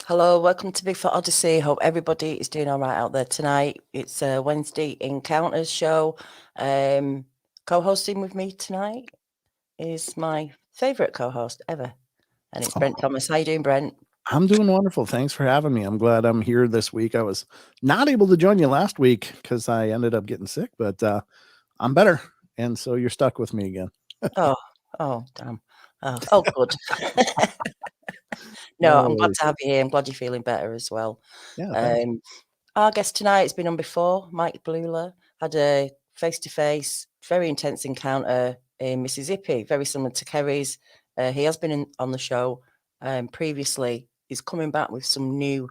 Hello, welcome to Bigfoot Odyssey. Hope everybody is doing all right out there tonight. It's a Wednesday Encounters show. Co-hosting with me tonight is my favourite co-host ever, and it's Brent Thomas. How you doing, Brent? I'm doing wonderful. Thanks for having me. I'm glad I'm here this week. I was not able to join you last week because I ended up getting sick, but I'm better. And so you're stuck with me again. Oh, damn. Oh, good. No, No I'm glad worries. to have you here. I'm glad you're feeling better as well. Yeah, thanks. Our guest tonight has been on before. Mike Bluler had a face-to-face, very intense encounter in Mississippi, very similar to Kerry's. He has been on the show previously. He's coming back with some new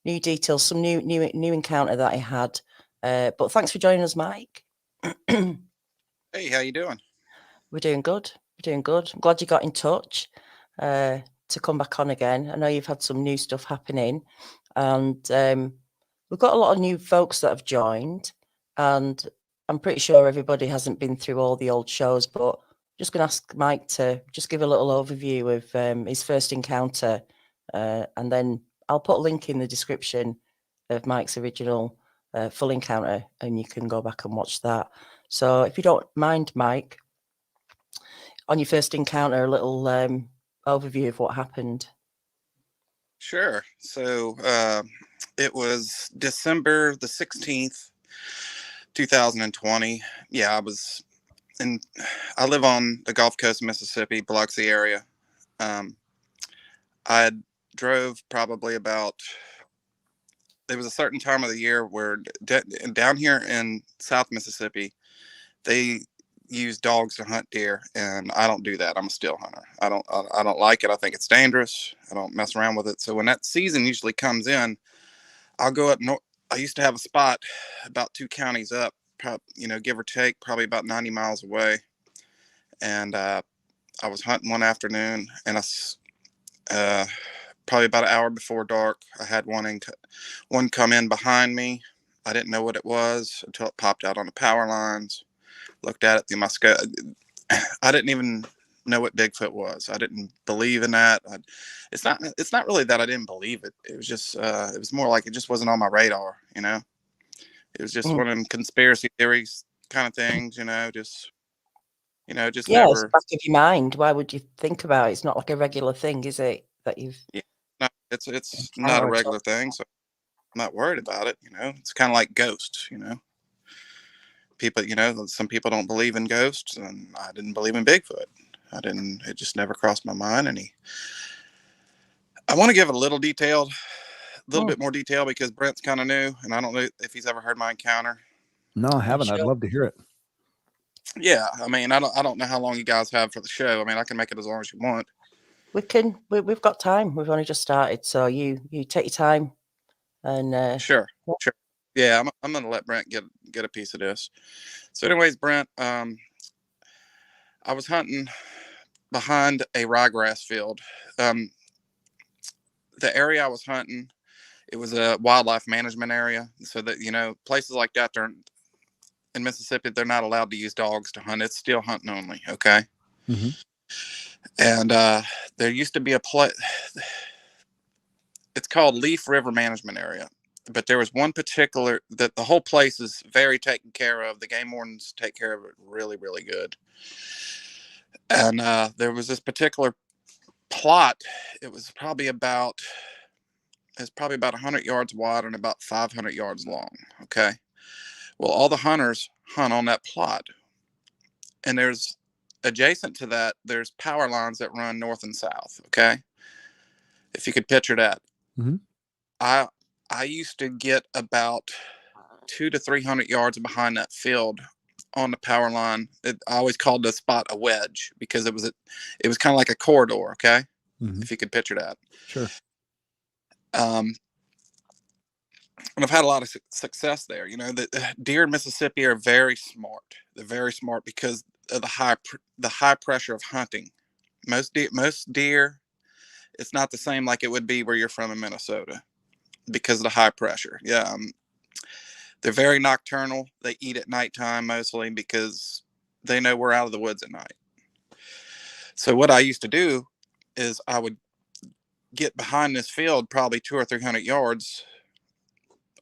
details, some new encounter that he had. But thanks for joining us, Mike. Hey, how you doing? We're doing good. We're doing good. I'm glad you got in touch to come back on again. I know you've had some new stuff happening, and we've got a lot of new folks that have joined, and I'm pretty sure everybody hasn't been through all the old shows, but I'm just going to ask Mike to just give a little overview of his first encounter, and then I'll put a link in the description of Mike's original full encounter, and you can go back and watch that. So if you don't mind, Mike, on your first encounter, a little overview of what happened. Sure. So it was December the 16th, 2020. Yeah, I live on the Gulf Coast of Mississippi, Biloxi area. I drove probably there was a certain time of the year where down here in South Mississippi, they use dogs to hunt deer, and I don't do that. I'm a still hunter. I don't like it. I think it's dangerous. I don't mess around with it. So when that season usually comes in, I'll go up north. I used to have a spot about 2 counties up, give or take, probably about 90 miles away. And I was hunting one afternoon, and probably about an hour before dark, I had one come in behind me. I didn't know what it was until it popped out on the power lines. Looked at it through my scope. I didn't even know what Bigfoot was. I didn't believe in that. It's not really that I didn't believe it. It was just it was more like it just wasn't on my radar. It was just one of them conspiracy theories kind of things. Just yeah, never. it's back of your mind. Why would you think about it? It's not like a regular thing, is it? That you've No, it's not a regular thing. So I'm not worried about it. It's kind of like ghosts. People, some people don't believe in ghosts, and I didn't believe in Bigfoot. It just never crossed my mind. I want to give it a little bit more detail, because Brent's kind of new, and I don't know if he's ever heard my encounter. No, I haven't. sure. I'd love to hear it. Yeah, I mean, I don't know how long you guys have for the show. I mean, I can make it as long as you want. We've got time. We've only just started, so you take your time. And Sure. Yeah, I'm gonna let Brent get a piece of this. So, anyways, Brent, I was hunting behind a ryegrass field. The area I was hunting, it was a wildlife management area, so that places like that, in Mississippi, they're not allowed to use dogs to hunt. It's still hunting only. Okay. Mm-hmm. And there used to be a place. It's called Leaf River Management Area, but there was one particular that the whole place is very taken care of. The game wardens take care of it really, really good. And there was this particular plot. It was probably about 100 yards wide and about 500 yards long. Okay. Well, all the hunters hunt on that plot, and there's adjacent to that, there's power lines that run north and south. Okay. If you could picture that. Mm-hmm. I used to get about 200 to 300 yards behind that field on the power line. I always called the spot a wedge, because it was kind of like a corridor. Okay. Mm-hmm. If you could picture that. Sure. And I've had a lot of success there. The deer in Mississippi are very smart. They're very smart because of the high pressure of hunting. Most deer, it's not the same like it would be where you're from in Minnesota, because of the high pressure. Yeah. They're very nocturnal. They eat at nighttime mostly, because they know we're out of the woods at night. So what I used to do is I would get behind this field probably 200 or 300 yards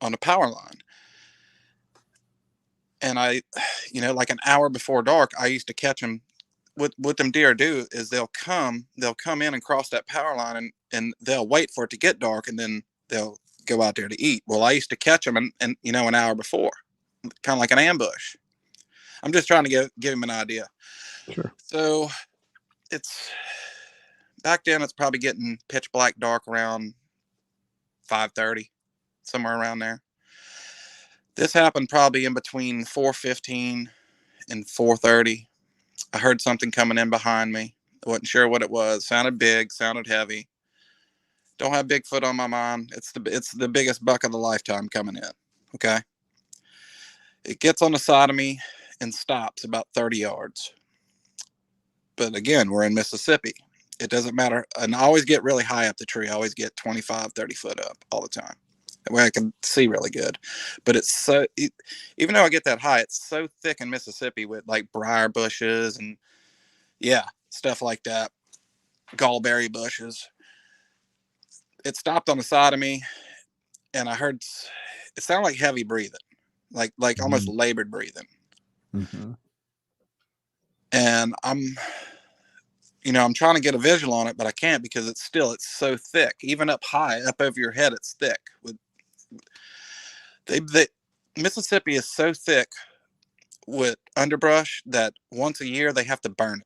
on the power line. And I, like an hour before dark, I used to catch them. What them deer do is they'll come in and cross that power line, and they'll wait for it to get dark, and then they'll go out there to eat. Well, I used to catch them and an hour before, kind of like an ambush. I'm just trying to give him an idea. Sure. So it's back then, it's probably getting pitch black dark around 5:30, somewhere around there. This happened probably in between 4:15 and 4:30. I heard something coming in behind me. I wasn't sure what it was. Sounded big, sounded heavy. Don't have Bigfoot on my mind. It's the biggest buck of the lifetime coming in. Okay. It gets on the side of me and stops about 30 yards. But again, we're in Mississippi. It doesn't matter. And I always get really high up the tree. I always get 25, 30 foot up all the time. That way I can see really good. But even though I get that high, it's so thick in Mississippi with like briar bushes and stuff like that. Gallberry bushes. It stopped on the side of me, and I heard it sounded like heavy breathing, like almost labored breathing. Mm-hmm. And I'm trying to get a visual on it, but I can't because it's so thick. Even up high, up over your head, it's thick. Mississippi is so thick with underbrush that once a year they have to burn it.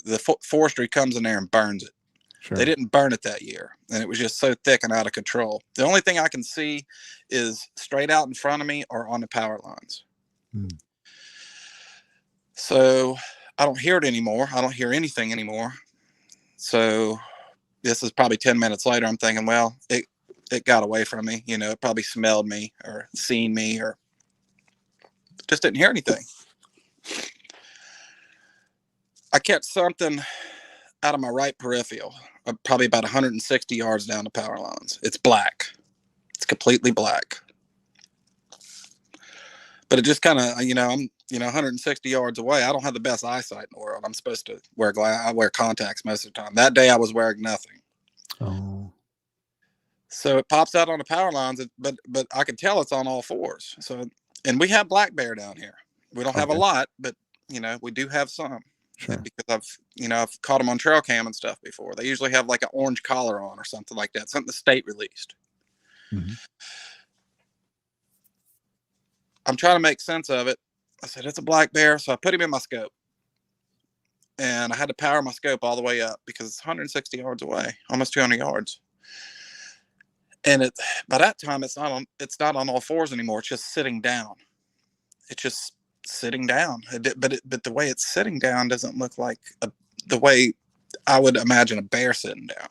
The forestry comes in there and burns it. Sure. They didn't burn it that year, and it was just so thick and out of control. The only thing I can see is straight out in front of me or on the power lines. So I don't hear it anymore. I don't hear anything anymore. So this is probably 10 minutes later. I'm thinking, well, it got away from me. It probably smelled me or seen me or just didn't hear anything. I catch something out of my right peripheral, probably about 160 yards down the power lines. It's black. It's completely black. But it just kind of, I'm 160 yards away. I don't have the best eyesight in the world. I'm supposed to wear I wear contacts most of the time. That day I was wearing nothing. Oh. So it pops out on the power lines, but I can tell it's on all fours. So, and we have black bear down here. We don't have a lot, but we do have some. Sure. Because I've caught them on trail cam and stuff before. They usually have like an orange collar on or something like that. Something the state released. Mm-hmm. I'm trying to make sense of it. I said, it's a black bear. So I put him in my scope. And I had to power my scope all the way up because it's 160 yards away, almost 200 yards. And by that time, it's not on all fours anymore. It's just sitting down. It's just sitting down. But the way it's sitting down doesn't look like the way I would imagine a bear sitting down.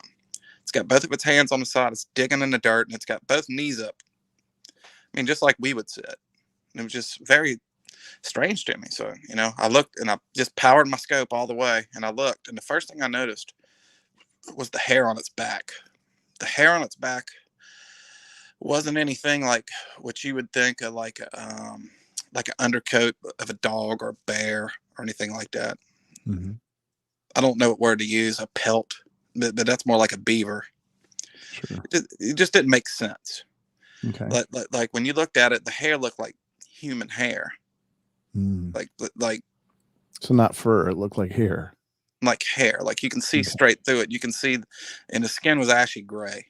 It's got both of its hands on the side. It's digging in the dirt, and it's got both knees up. I mean, just like we would sit. And it was just very strange to me. So, I looked and I just powered my scope all the way, and I looked, and the first thing I noticed was the hair on its back. The hair on its back wasn't anything like what you would think of like an undercoat of a dog or a bear or anything like that. Mm-hmm. I don't know what word to use, a pelt, but that's more like a beaver. Sure. It just didn't make sense. Okay. Like when you looked at it, the hair looked like human hair. Like so not fur, it looked like hair. Like hair, like you can see straight through it. You can see, and the skin was ashy gray.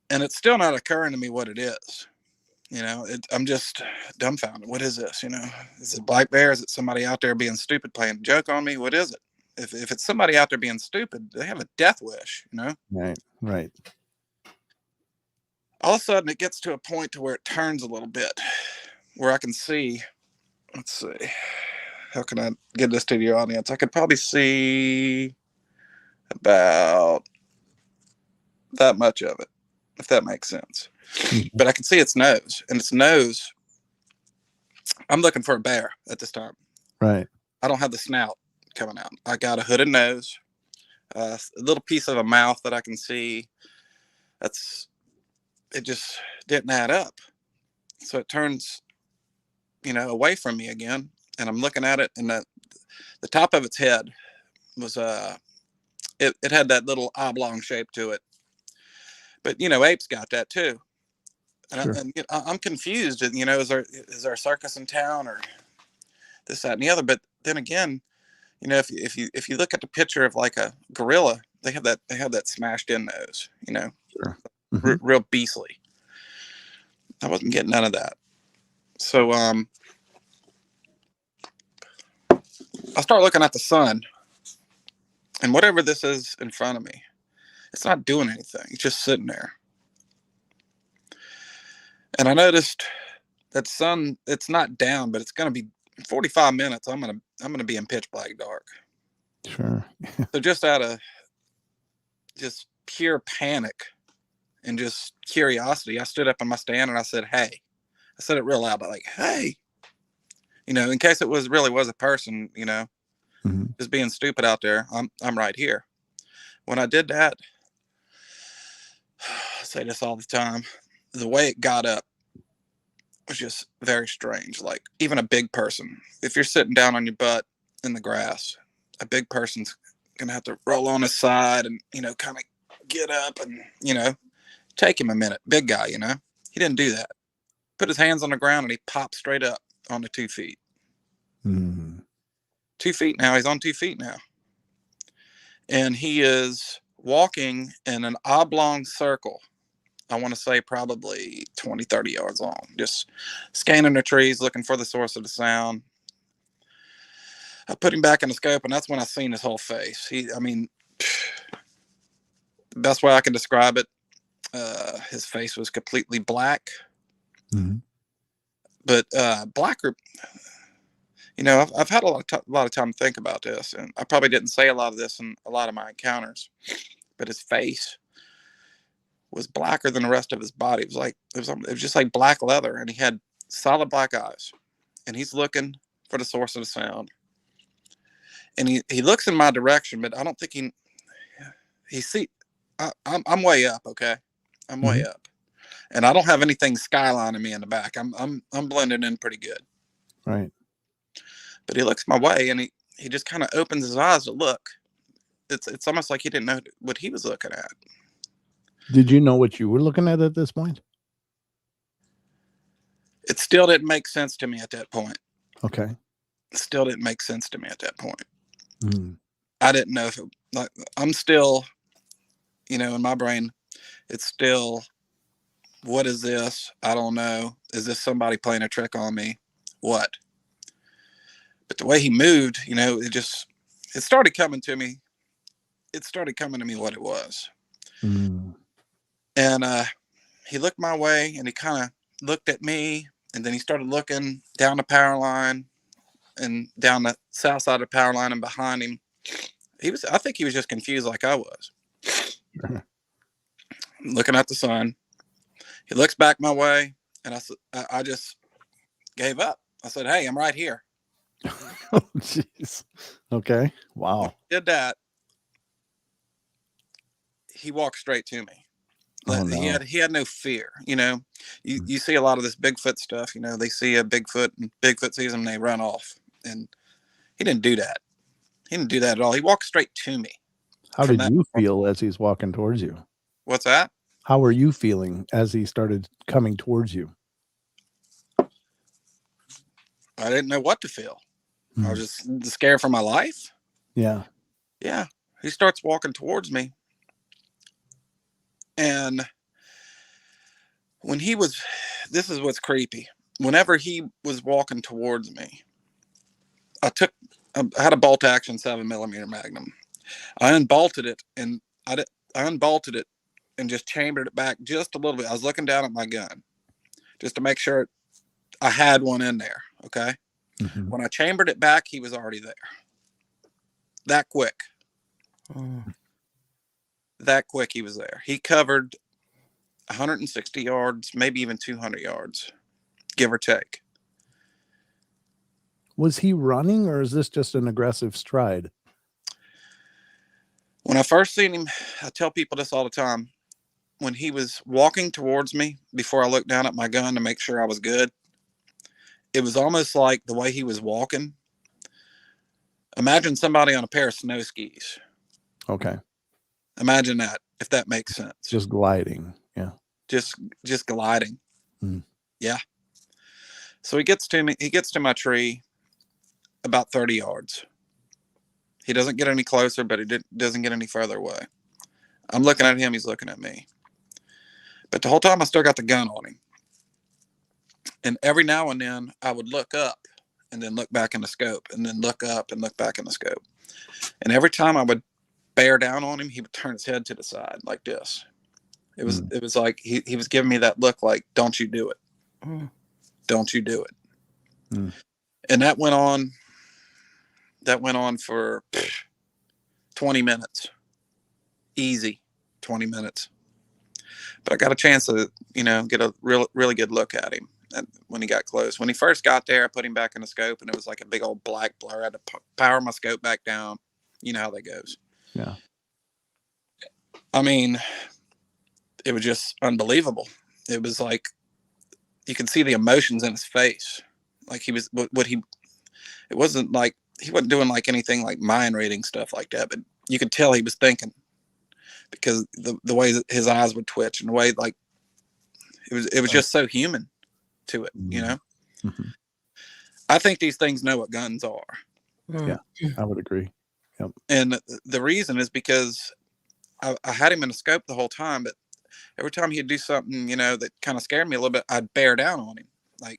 And it's still not occurring to me what it is. I'm just dumbfounded. What is this? Is it black bear? Is it somebody out there being stupid, playing a joke on me? What is it? If it's somebody out there being stupid, they have a death wish, Right. All of a sudden, it gets to a point to where it turns a little bit, where I can see. Let's see. How can I get this to the audience? I could probably see about that much of it, if that makes sense. But I can see its nose, and its nose, I'm looking for a bear at this time. Right. I don't have the snout coming out. I got a hooded nose, a little piece of a mouth that I can see. It just didn't add up. So it turns, away from me again, and I'm looking at it, and the top of its head was it had that little oblong shape to it. But apes got that too. And, Sure. I'm confused. Is there a circus in town or this, that, and the other? But then again, if you look at the picture of like a gorilla, they have that smashed in nose. Sure. Mm-hmm. Real beastly. I wasn't getting none of that. So I start looking at the sun, and whatever this is in front of me, it's not doing anything. It's just sitting there. And I noticed that sun, it's not down, but it's going to be 45 minutes. I'm going to be in pitch black dark. Sure. So just out of just pure panic and just curiosity, I stood up in my stand and I said, "Hey." I said it real loud, but like, "Hey," in case it really was a person, Mm-hmm. just being stupid out there. I'm right here. When I did that, I say this all the time, the way it got up was just very strange. Like even a big person, if you're sitting down on your butt in the grass, a big person's gonna have to roll on his side and kind of get up and take him a minute. Big guy, he didn't do that. Put his hands on the ground and he popped straight up onto 2 feet. Mm-hmm. 2 feet now. He's on 2 feet now, and he is walking in an oblong circle. I want to say probably 20, 30 yards long, just scanning the trees, looking for the source of the sound. I put him back in the scope, and that's when I seen his whole face. The best way I can describe it, his face was completely black. Mm-hmm. But black, I've had a lot of time to think about this, and I probably didn't say a lot of this in a lot of my encounters. But his face was blacker than the rest of his body. It was just like black leather, and he had solid black eyes, and he's looking for the source of the sound. And he looks in my direction, but I don't think he see. I'm way up, okay. I'm way up, and I don't have anything skylining me in the back. I'm blending in pretty good. Right. But he looks my way, and he just kind of opens his eyes to look. It's almost like he didn't know what he was looking at. Did you know what you were looking at this point? It still didn't make sense to me at that point. Okay. It still didn't make sense to me at that point. Mm-hmm. I didn't know if I'm still, in my brain, it's still, what is this? I don't know. Is this somebody playing a trick on me? What? But the way he moved, it started coming to me. It started coming to me what it was. Mm-hmm. And he looked my way, and he kind of looked at me, and then he started looking down the power line and down the south side of the power line and behind him. I think he was just confused like I was. Looking at the sun. He looks back my way, and I just gave up. I said, "Hey, I'm right here." Oh, jeez. Okay. Wow. When he did that, he walked straight to me. Oh, no. He had no fear. You see a lot of this Bigfoot stuff. They see a Bigfoot, and Bigfoot sees them, and they run off. And he didn't do that. He didn't do that at all. He walked straight to me. How did you feel as he's walking towards you? What's that? How were you feeling as he started coming towards you? I didn't know what to feel. I was just scared for my life. Yeah. Yeah. He starts walking towards me. And this is what's creepy. Whenever he was walking towards me, I had a bolt action 7mm Magnum. I unbolted it, and I unbolted it and just chambered it back just a little bit. I was looking down at my gun just to make sure I had one in there. Okay. Mm-hmm. When I chambered it back, he was already there. That quick. That quick he was there. He covered 160 yards, maybe even 200 yards, give or take. Was he running, or is this just an aggressive stride? When I first seen him, I tell people this all the time. When he was walking towards me, before I looked down at my gun to make sure I was good, it was almost like the way he was walking. Imagine somebody on a pair of snow skis. Okay. Imagine that, if that makes sense. Just gliding. Yeah. Just gliding. Mm. Yeah. So he gets to me. He gets to my tree about 30 yards. He doesn't get any closer, but he doesn't get any further away. I'm looking at him. He's looking at me. But the whole time I still got the gun on him. And every now and then I would look up and then look back in the scope, and then look up and look back in the scope. And every time I would bear down on him, he would turn his head to the side like this. It was like he was giving me that look like, don't you do it. Don't you do it. And that went on for 20 minutes. Easy 20 minutes. But I got a chance to, get a really good look at him when he got close. When he first got there, I put him back in the scope, and it was like a big old black blur. I had to power my scope back down. You know how that goes. Yeah. I mean, it was just unbelievable. It was like you could see the emotions in his face. Like he was it wasn't like he wasn't doing like anything like mind reading stuff like that, but you could tell he was thinking, because the way that his eyes would twitch, and the way like it was just so human to it, Mm-hmm. I think these things know what guns are. Yeah, I would agree. Yep. And the reason is because I had him in the scope the whole time, but every time he'd do something, that kind of scared me a little bit, I'd bear down on him. Like,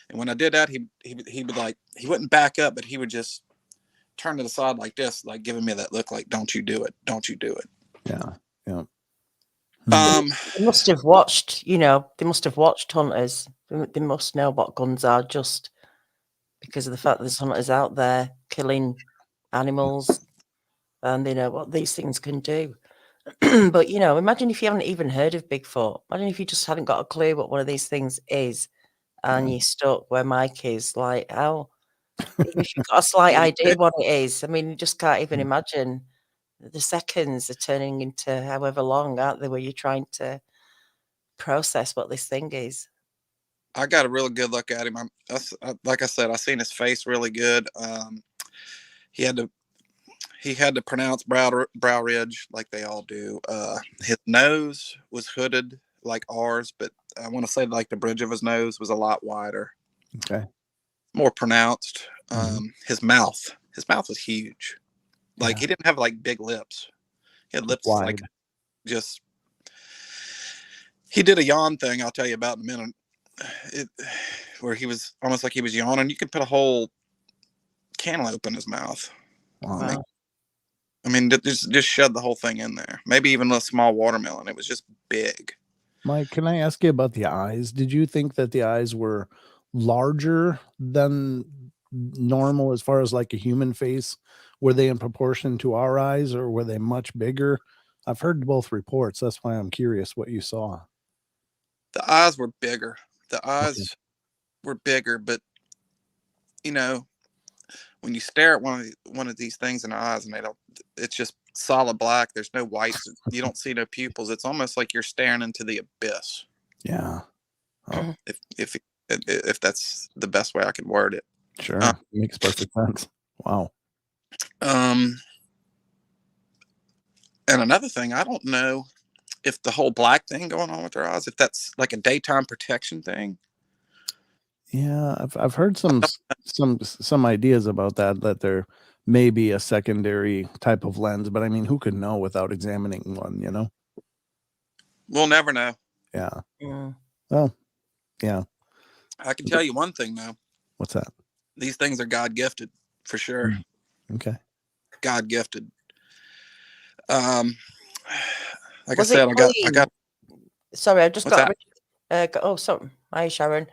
and when I did that, he would like, he wouldn't back up, but he would just turn to the side like this, like giving me that look like, don't you do it. Don't you do it. Yeah. Yeah. They must have watched, they must have watched hunters. They must know what guns are, just because of the fact that there's hunters out there killing animals, and they know what these things can do. But, imagine if you haven't even heard of Bigfoot. Imagine if you just hadn't got a clue what one of these things is, and you're stuck where Mike is. Like, how, even if you've got a slight idea what it is, I mean, you just can't even imagine. The seconds are turning into however long, aren't they, where you're trying to process what this thing is. I got a really good look at him. Like I said, I seen his face really good. He had to pronounce brow ridge like they all do. His nose was hooded like ours, but I want to say like the bridge of his nose was a lot wider. Okay. More pronounced. His mouth was huge. Like he didn't have like big lips. He had lips wide. like just. He did a yawn thing I'll tell you about in a minute. Where he was almost like he was yawning. You could put a whole cantaloupe in his mouth. Wow. I mean, just shove the whole thing in there. Maybe even a small watermelon. It was just big. Mike, can I ask you about the eyes? Did you think that the eyes were larger than normal as far as like a human face? Were they in proportion to our eyes, or were they much bigger? I've heard both reports. That's why I'm curious what you saw. The eyes were bigger. The eyes were bigger, but when you stare at one of these things in the eyes, and it's just solid black. There's no whites. You don't see no pupils. It's almost like you're staring into the abyss. Yeah. Oh. If that's the best way I can word it. Sure. Makes perfect sense. Wow. And another thing, I don't know if the whole black thing going on with their eyes, if that's like a daytime protection thing. Yeah, I've heard some ideas about that there may be a secondary type of lens, but I mean, who could know without examining one, We'll never know. Yeah. Yeah. Well, yeah. I can tell you one thing though. What's that? These things are God gifted for sure. Okay. God gifted. Like Was I said, I got. Sorry, I just What's got. Oh, sorry. Hi, Sharon.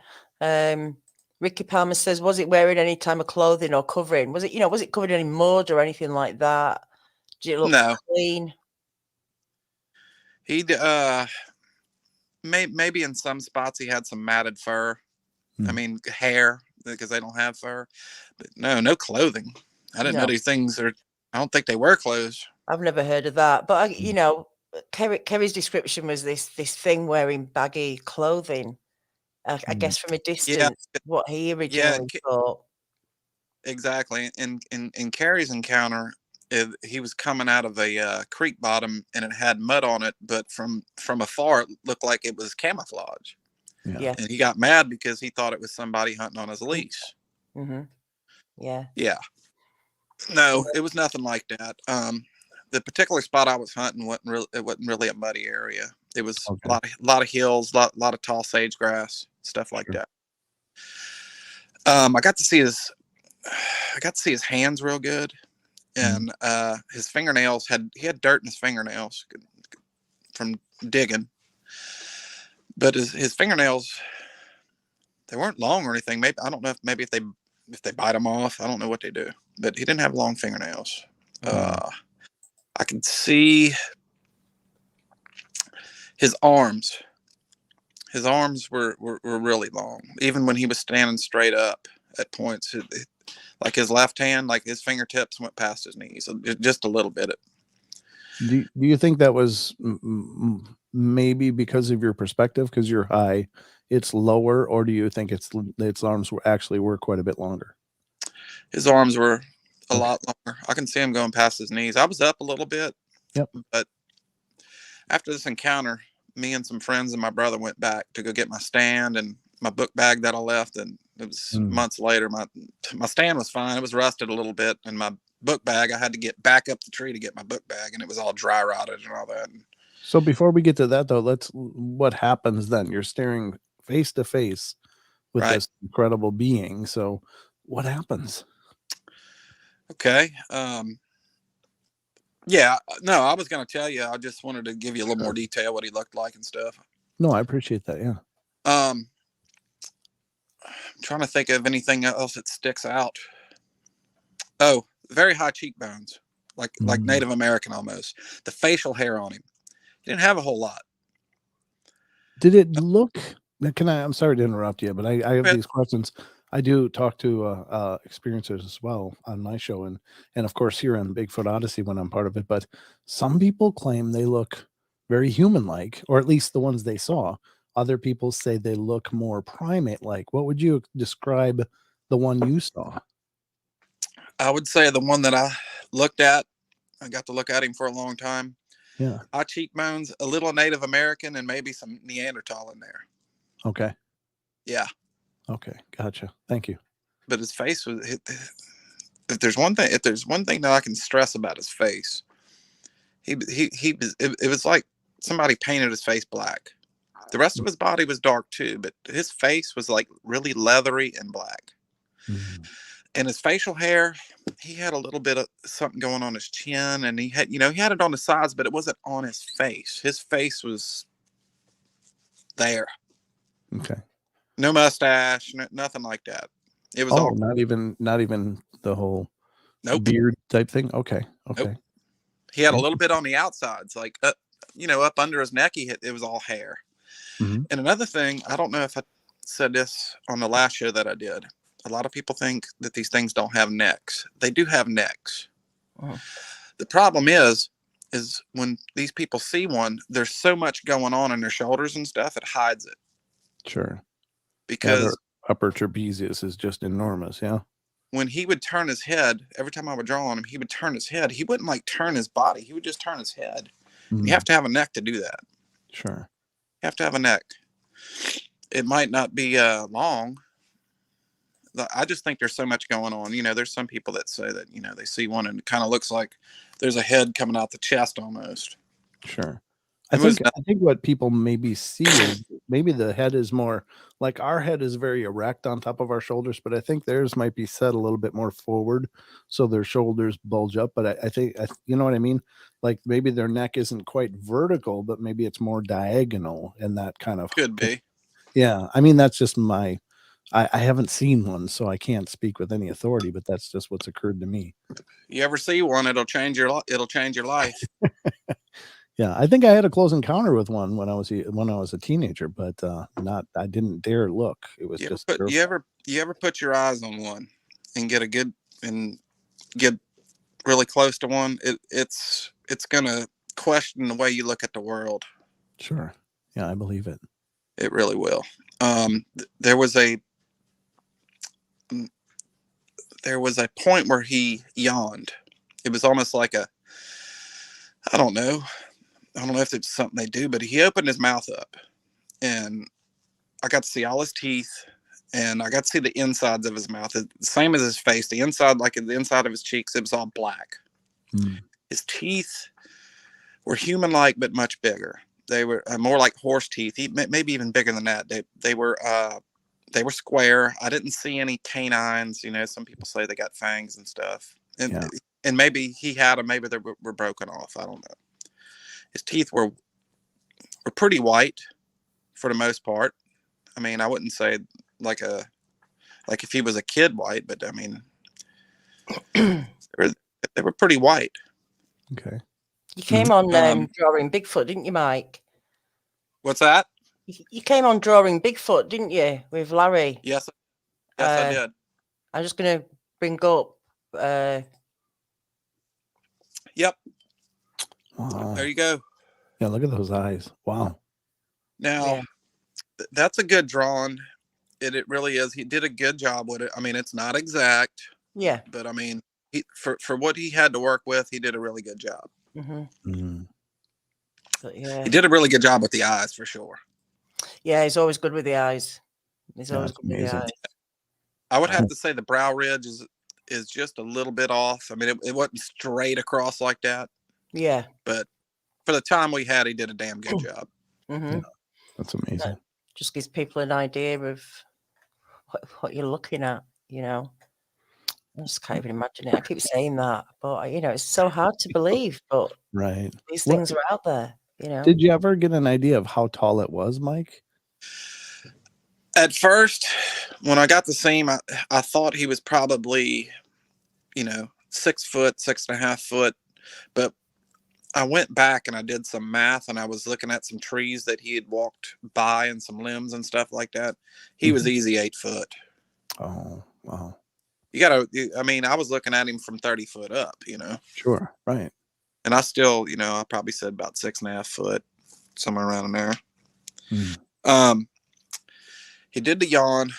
Ricky Palmer says, was it wearing any type of clothing or covering? Was it covered in any mud or anything like that? Did it look clean? He maybe in some spots he had some matted fur. I mean, hair, because they don't have fur. But no clothing. I didn't know these things are. I don't think they wear clothes. I've never heard of that. But Kerry's description was this thing wearing baggy clothing. I guess from a distance, what he originally thought. exactly. In Kerry's encounter, he was coming out of a creek bottom, and it had mud on it, but from afar, it looked like it was camouflage. Yeah. Yeah. And he got mad because he thought it was somebody hunting on his leash. Mm-hmm. Yeah. Yeah. No, it was nothing like that. The particular spot I was hunting wasn't really a muddy area. It was Okay. a lot of hills, lot of tall sage grass, stuff like Sure. that. I got to see his hands real good, and his fingernails he had dirt in his fingernails from digging, but his fingernails, they weren't long or anything. Maybe, I don't know, if they bite them off. I don't know what they do, but he didn't have long fingernails. I could see his arms. His arms were really long, even when he was standing straight up at points. Like his left hand, like his fingertips went past his knees, just a little bit. Do you think that was maybe because of your perspective, because you're high, it's lower, or do you think its arms were quite a bit longer? His arms were a lot longer. I can see him going past his knees. I was up a little bit. Yep. But after this encounter, me and some friends and my brother went back to go get my stand and my book bag that I left. And it was months later. My stand was fine. It was rusted a little bit. And my book bag, I had to get back up the tree to get my book bag, and it was all dry rotted and all that. So before we get to that, though, what happens then? You're staring face to face with Right. this incredible being. So what happens? Okay. Yeah, no, I was going to tell you. I just wanted to give you a little more detail what he looked like and stuff. No, I appreciate that. Yeah. I'm trying to think of anything else that sticks out. Oh, very high cheekbones, like Native American almost. The facial hair on him, he didn't have a whole lot. Did it look? I'm sorry to interrupt you, but I have these questions. I do talk to experiencers as well on my show, and of course here on Bigfoot Odyssey when I'm part of it. But some people claim they look very human-like, or at least the ones they saw. Other people say they look more primate-like. What would you describe the one you saw? I would say the one that I looked at, I got to look at him for a long time. Yeah. High cheekbones, a little Native American, and maybe some Neanderthal in there. Okay. Yeah. Okay. Gotcha. Thank you. But his face was, if there's one thing that I can stress about his face, it was like somebody painted his face black. The rest of his body was dark too, but his face was like really leathery and black. And his facial hair, he had a little bit of something going on his chin, and he had it on the sides, but it wasn't on his face. His face was there. Okay. No mustache, nothing like that. It was all not even the whole beard type thing. Okay. Okay. Nope. He had a little bit on the outsides, like up under his neck. It was all hair. And another thing, I don't know if I said this on the last show that I did. A lot of people think that these things don't have necks. They do have necks. The problem is when these people see one, there's so much going on in their shoulders and stuff, it hides it. Sure. Because their upper trapezius is just enormous. Yeah. When he would turn his head, every time I would draw on him, he would turn his head. He wouldn't like turn his body. He would just turn his head. You have to have a neck to do that. Sure. You have to have a neck. It might not be long. I just think there's so much going on. There's some people that say that, they see one and it kind of looks like there's a head coming out the chest almost. Sure. I think what people maybe see is maybe the head is more like our head is very erect on top of our shoulders, but I think theirs might be set a little bit more forward, so their shoulders bulge up. But I think, you know what I mean? Like maybe their neck isn't quite vertical, but maybe it's more diagonal, and that kind of could be. Yeah, I mean that's just my. I haven't seen one, so I can't speak with any authority, but that's just what's occurred to me. You ever see one, it'll change your life. Yeah, I think I had a close encounter with one when I was a teenager, but I didn't dare look. It was you ever put your eyes on one and get really close to one? It's gonna question the way you look at the world. Sure. Yeah, I believe it. It really will. There was there was a point where he yawned. It was almost like I don't know. I don't know if it's something they do, but he opened his mouth up, and I got to see all his teeth, and I got to see the insides of his mouth. Same as his face. The inside, like the inside of his cheeks, it was all black. His teeth were human-like, but much bigger. They were more like horse teeth, maybe even bigger than that. They were square. I didn't see any canines. You know, some people say they got fangs and stuff, and maybe he had them. Maybe they were broken off. I don't know. His teeth were pretty white for the most part. I mean, I wouldn't say like if he was a kid white, but I mean, they were pretty white. Okay. You came on drawing Bigfoot, didn't you, Mike? What's that? You came on drawing Bigfoot, didn't you, with Larry? Yes, I did. I'm just going to bring up. Yep. Wow. There you go. Yeah, look at those eyes. Wow. Now, that's a good drawing. It really is. He did a good job with it. I mean, it's not exact. Yeah. But I mean, for what he had to work with, he did a really good job. But, yeah. He did a really good job with the eyes, for sure. Yeah, he's always good with the eyes. He's always good with the eyes. I would have to say the brow ridge is just a little bit off. I mean, it wasn't straight across like that. Yeah. But for the time we had, he did a damn good job. Yeah, that's amazing. Just gives people an idea of what you're looking at, you know. I just can't even imagine it. I keep saying that, but you know, it's so hard to believe. But these things are out there, you know. Did you ever get an idea of how tall it was, Mike? At first, when I got to see him, I thought he was probably, 6 foot, 6.5 foot. But I went back and I did some math, and I was looking at some trees that he had walked by and some limbs and stuff like that. He was easy 8 foot. Oh, wow. I was looking at him from 30 foot up, Sure, right. And I still, I probably said about 6.5 foot, somewhere around in there. He did the yawn.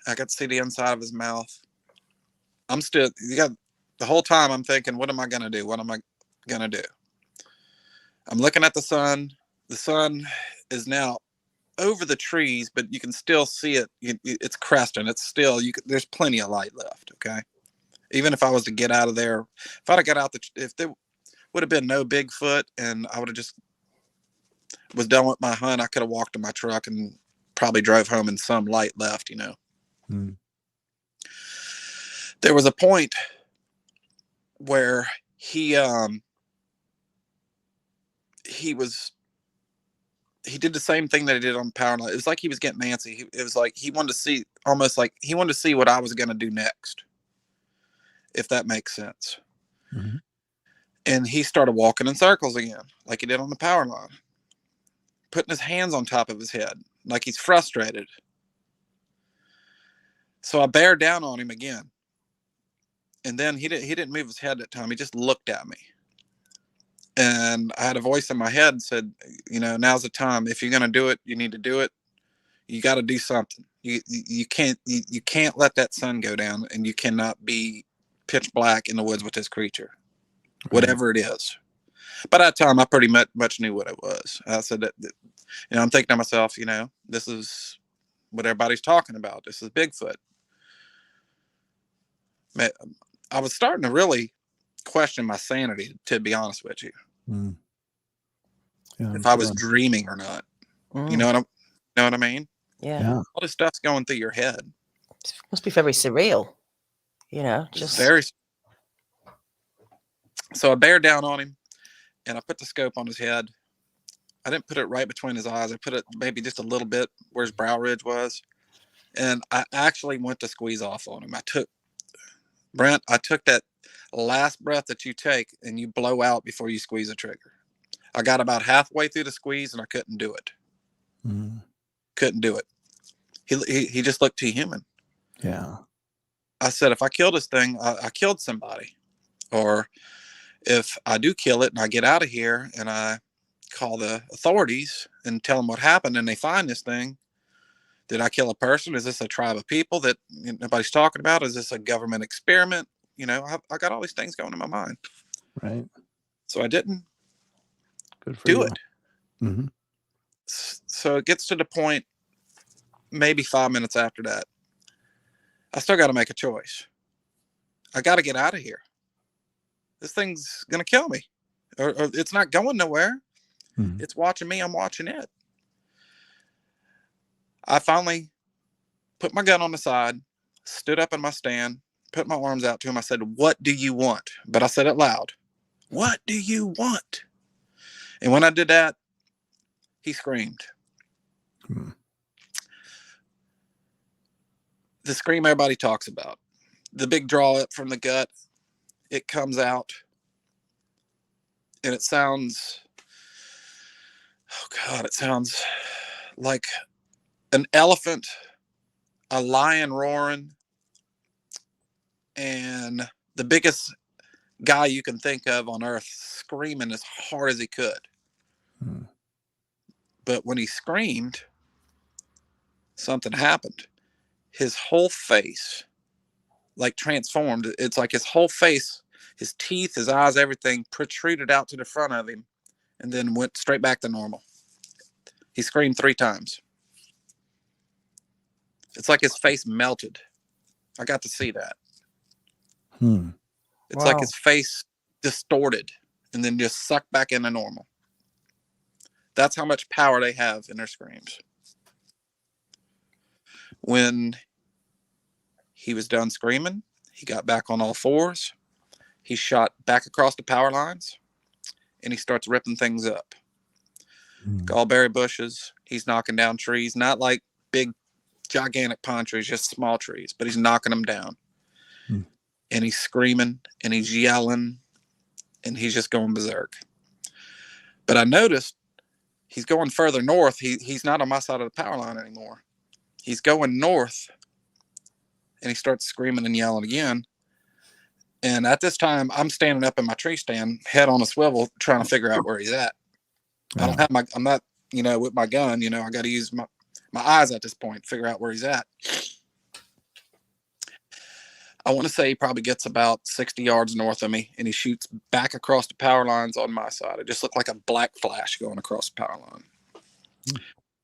I got to see the inside of his mouth. The whole time I'm thinking, what am I going to do? What am I going to do? I'm looking at the sun. The sun is now over the trees, but you can still see it. It's cresting. It's still, there's plenty of light left. Okay. Even if I was to get out of there, if I'd have got out, if there would have been no Bigfoot and I would have just was done with my hunt, I could have walked to my truck and probably drove home and some light left, There was a point where he did the same thing that he did on the power line. It was like he was getting antsy. It was like he wanted to see, almost like he wanted to see what I was going to do next, if that makes sense. And he started walking in circles again, like he did on the power line, putting his hands on top of his head, like he's frustrated. So I bared down on him again. And then he didn't move his head that time. He just looked at me. And I had a voice in my head and said, now's the time. If you're going to do it, you need to do it. You got to do something. You can't let that sun go down, and you cannot be pitch black in the woods with this creature, whatever it is. By that time, I pretty much knew what it was. I said that, I'm thinking to myself, this is what everybody's talking about. This is Bigfoot. Man, I was starting to really question my sanity, to be honest with you. Yeah, if I was dreaming or not. You know what I mean? Yeah. All this stuff's going through your head. It must be very surreal. Just very. So I bared down on him, and I put the scope on his head. I didn't put it right between his eyes. I put it maybe just a little bit where his brow ridge was, and I actually went to squeeze off on him. I took that last breath that you take and you blow out before you squeeze the trigger. I got about halfway through the squeeze and I couldn't do it. Couldn't do it. He just looked too human. Yeah. I said, if I kill this thing, I killed somebody. Or if I do kill it and I get out of here and I call the authorities and tell them what happened and they find this thing, Did I kill a person? Is this a tribe of people that nobody's talking about? Is this a government experiment? You know, I got all these things going in my mind. Right. So I didn't Good for do you. it. Mm-hmm. So it gets to the point, maybe 5 minutes after that, I still got to make a choice. I got to get out of here. This thing's going to kill me. Or it's not going nowhere. Mm-hmm. It's watching me. I'm watching it. I finally put my gun on the side, stood up in my stand, put my arms out to him. I said, "What do you want?" But I said it loud. "What do you want?" And when I did that, he screamed. Mm-hmm. The scream everybody talks about. The big draw up from the gut. It comes out. And it sounds, oh God, it sounds like an elephant, a lion roaring, and the biggest guy you can think of on earth screaming as hard as he could. Mm-hmm. But when he screamed, something happened. His whole face like transformed. It's like his whole face, his teeth, his eyes, everything protruded out to the front of him and then went straight back to normal. He screamed 3 times. It's like his face melted. I got to see that. Hmm. It's like his face distorted and then just sucked back into normal. That's how much power they have in their screams. When he was done screaming, he got back on all fours. He shot back across the power lines and he starts ripping things up. Gallberry bushes. He's knocking down trees, not like big, gigantic pine trees, just small trees, but he's knocking them down. And he's screaming and he's yelling and he's just going berserk. But I noticed he's going further north. He's not on my side of the power line anymore. He's going north and he starts screaming and yelling again. And at this time, I'm standing up in my tree stand, head on a swivel, trying to figure out where he's at. I don't have I'm not, with my gun, I got to use my eyes at this point, figure out where he's at. I want to say he probably gets about 60 yards north of me and he shoots back across the power lines on my side. It just looked like a black flash going across the power line.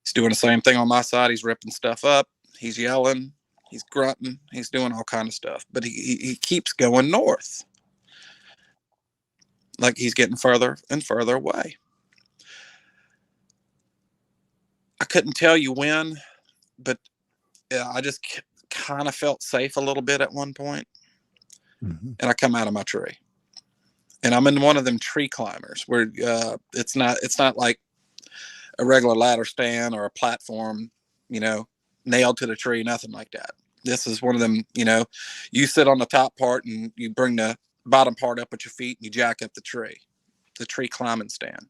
He's doing the same thing on my side. He's ripping stuff up. He's yelling. He's grunting. He's doing all kind of stuff. But he keeps going north. Like he's getting further and further away. I couldn't tell you when, but I just kind of felt safe a little bit at one point. And I come out of my tree. And I'm in one of them tree climbers where it's not like a regular ladder stand or a platform, nailed to the tree, nothing like that. This is one of them, you sit on the top part and you bring the bottom part up with your feet and you jack up the tree climbing stand.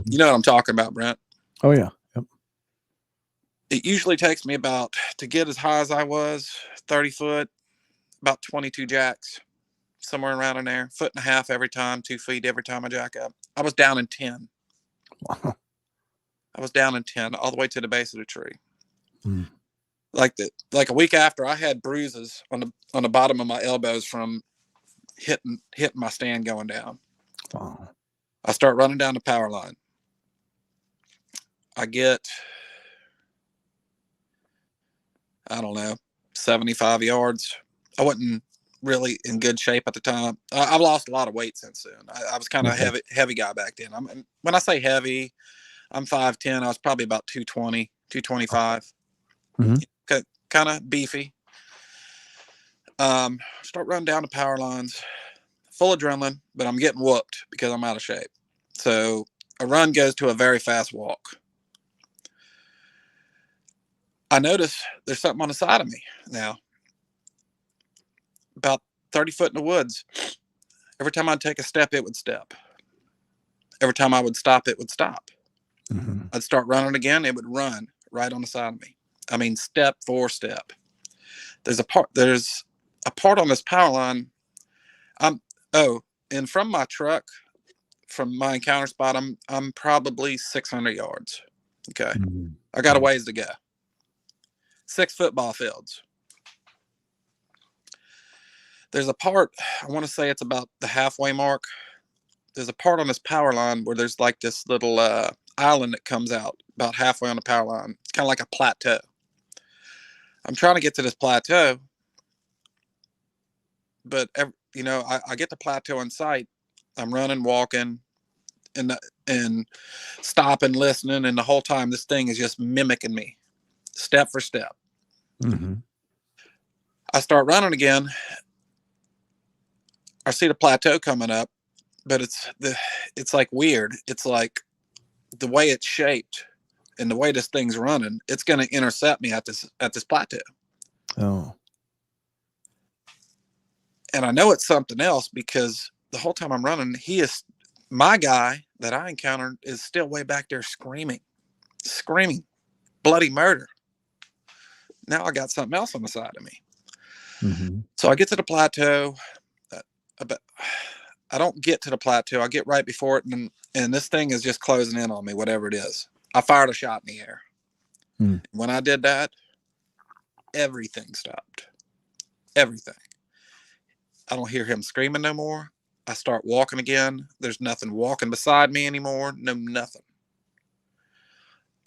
You know what I'm talking about, Brent? Oh, yeah. Yep. It usually takes me to get as high as I was, 30 foot, about 22 jacks, somewhere around in there, 1.5 foot every time, 2 feet every time I jack up. I was down in 10. Wow. I was down in 10 all the way to the base of the tree. Like a week after, I had bruises on the bottom of my elbows from hitting my stand going down. Wow. I start running down the power line. I get, I don't know, 75 yards. I wasn't really in good shape at the time. I've lost a lot of weight since then. I was kind of a heavy guy back then. When I say heavy, I'm 5'10". I was probably about 220, 225. Kind of beefy. Start running down the power lines, full adrenaline, but I'm getting whooped because I'm out of shape. So a run goes to a very fast walk. I notice there's something on the side of me now. About 30 foot in the woods. Every time I'd take a step, it would step. Every time I would stop, it would stop. I'd start running again, it would run right on the side of me. I mean, step for step. There's a part on this power line. And from my truck, from my encounter spot, I'm probably 600 yards. Okay. I got a ways to go. 6 football fields. There's a part, I want to say it's about the halfway mark. There's a part on this power line where there's like this little island that comes out about halfway on the power line. It's kind of like a plateau. I'm trying to get to this plateau, but you know, I get the plateau in sight. I'm running, walking, and stopping, listening, and the whole time this thing is just mimicking me, step for step. Mm-hmm. I start running again. I see the plateau coming up, but it's like weird. It's like the way it's shaped and the way this thing's running, it's going to intercept me at this plateau. Oh. And I know it's something else because the whole time I'm running, my guy that I encountered is still way back there screaming, bloody murder. Now I got something else on the side of me. Mm-hmm. So I get to the plateau. I don't get to the plateau. I get right before it, and this thing is just closing in on me, whatever it is. I fired a shot in the air. Mm. When I did that, everything stopped. Everything. I don't hear him screaming no more. I start walking again. There's nothing walking beside me anymore. No, nothing.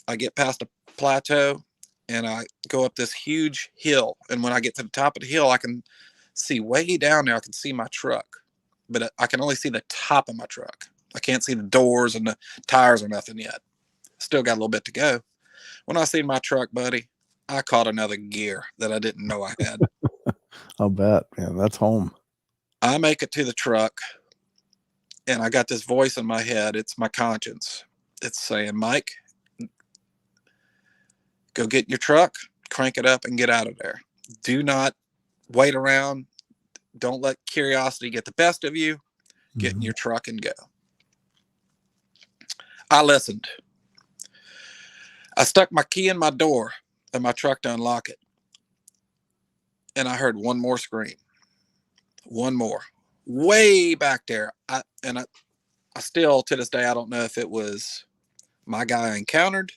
I get past the plateau, and I go up this huge hill. And when I get to the top of the hill, I can see way down there. I can see my truck, but I can only see the top of my truck. I can't see the doors and the tires or nothing yet. Still got a little bit to go. When I see my truck, buddy, I caught another gear that I didn't know I had. I'll bet, man. That's home. I make it to the truck, and I got this voice in my head. It's my conscience. It's saying, Mike, go get your truck, crank it up, and get out of there. Do not wait around. Don't let curiosity get the best of you. Get in your truck and go. I listened. I stuck my key in my door of my truck to unlock it. And I heard one more scream. One more. Way back there. I still, to this day, I don't know if it was my guy I encountered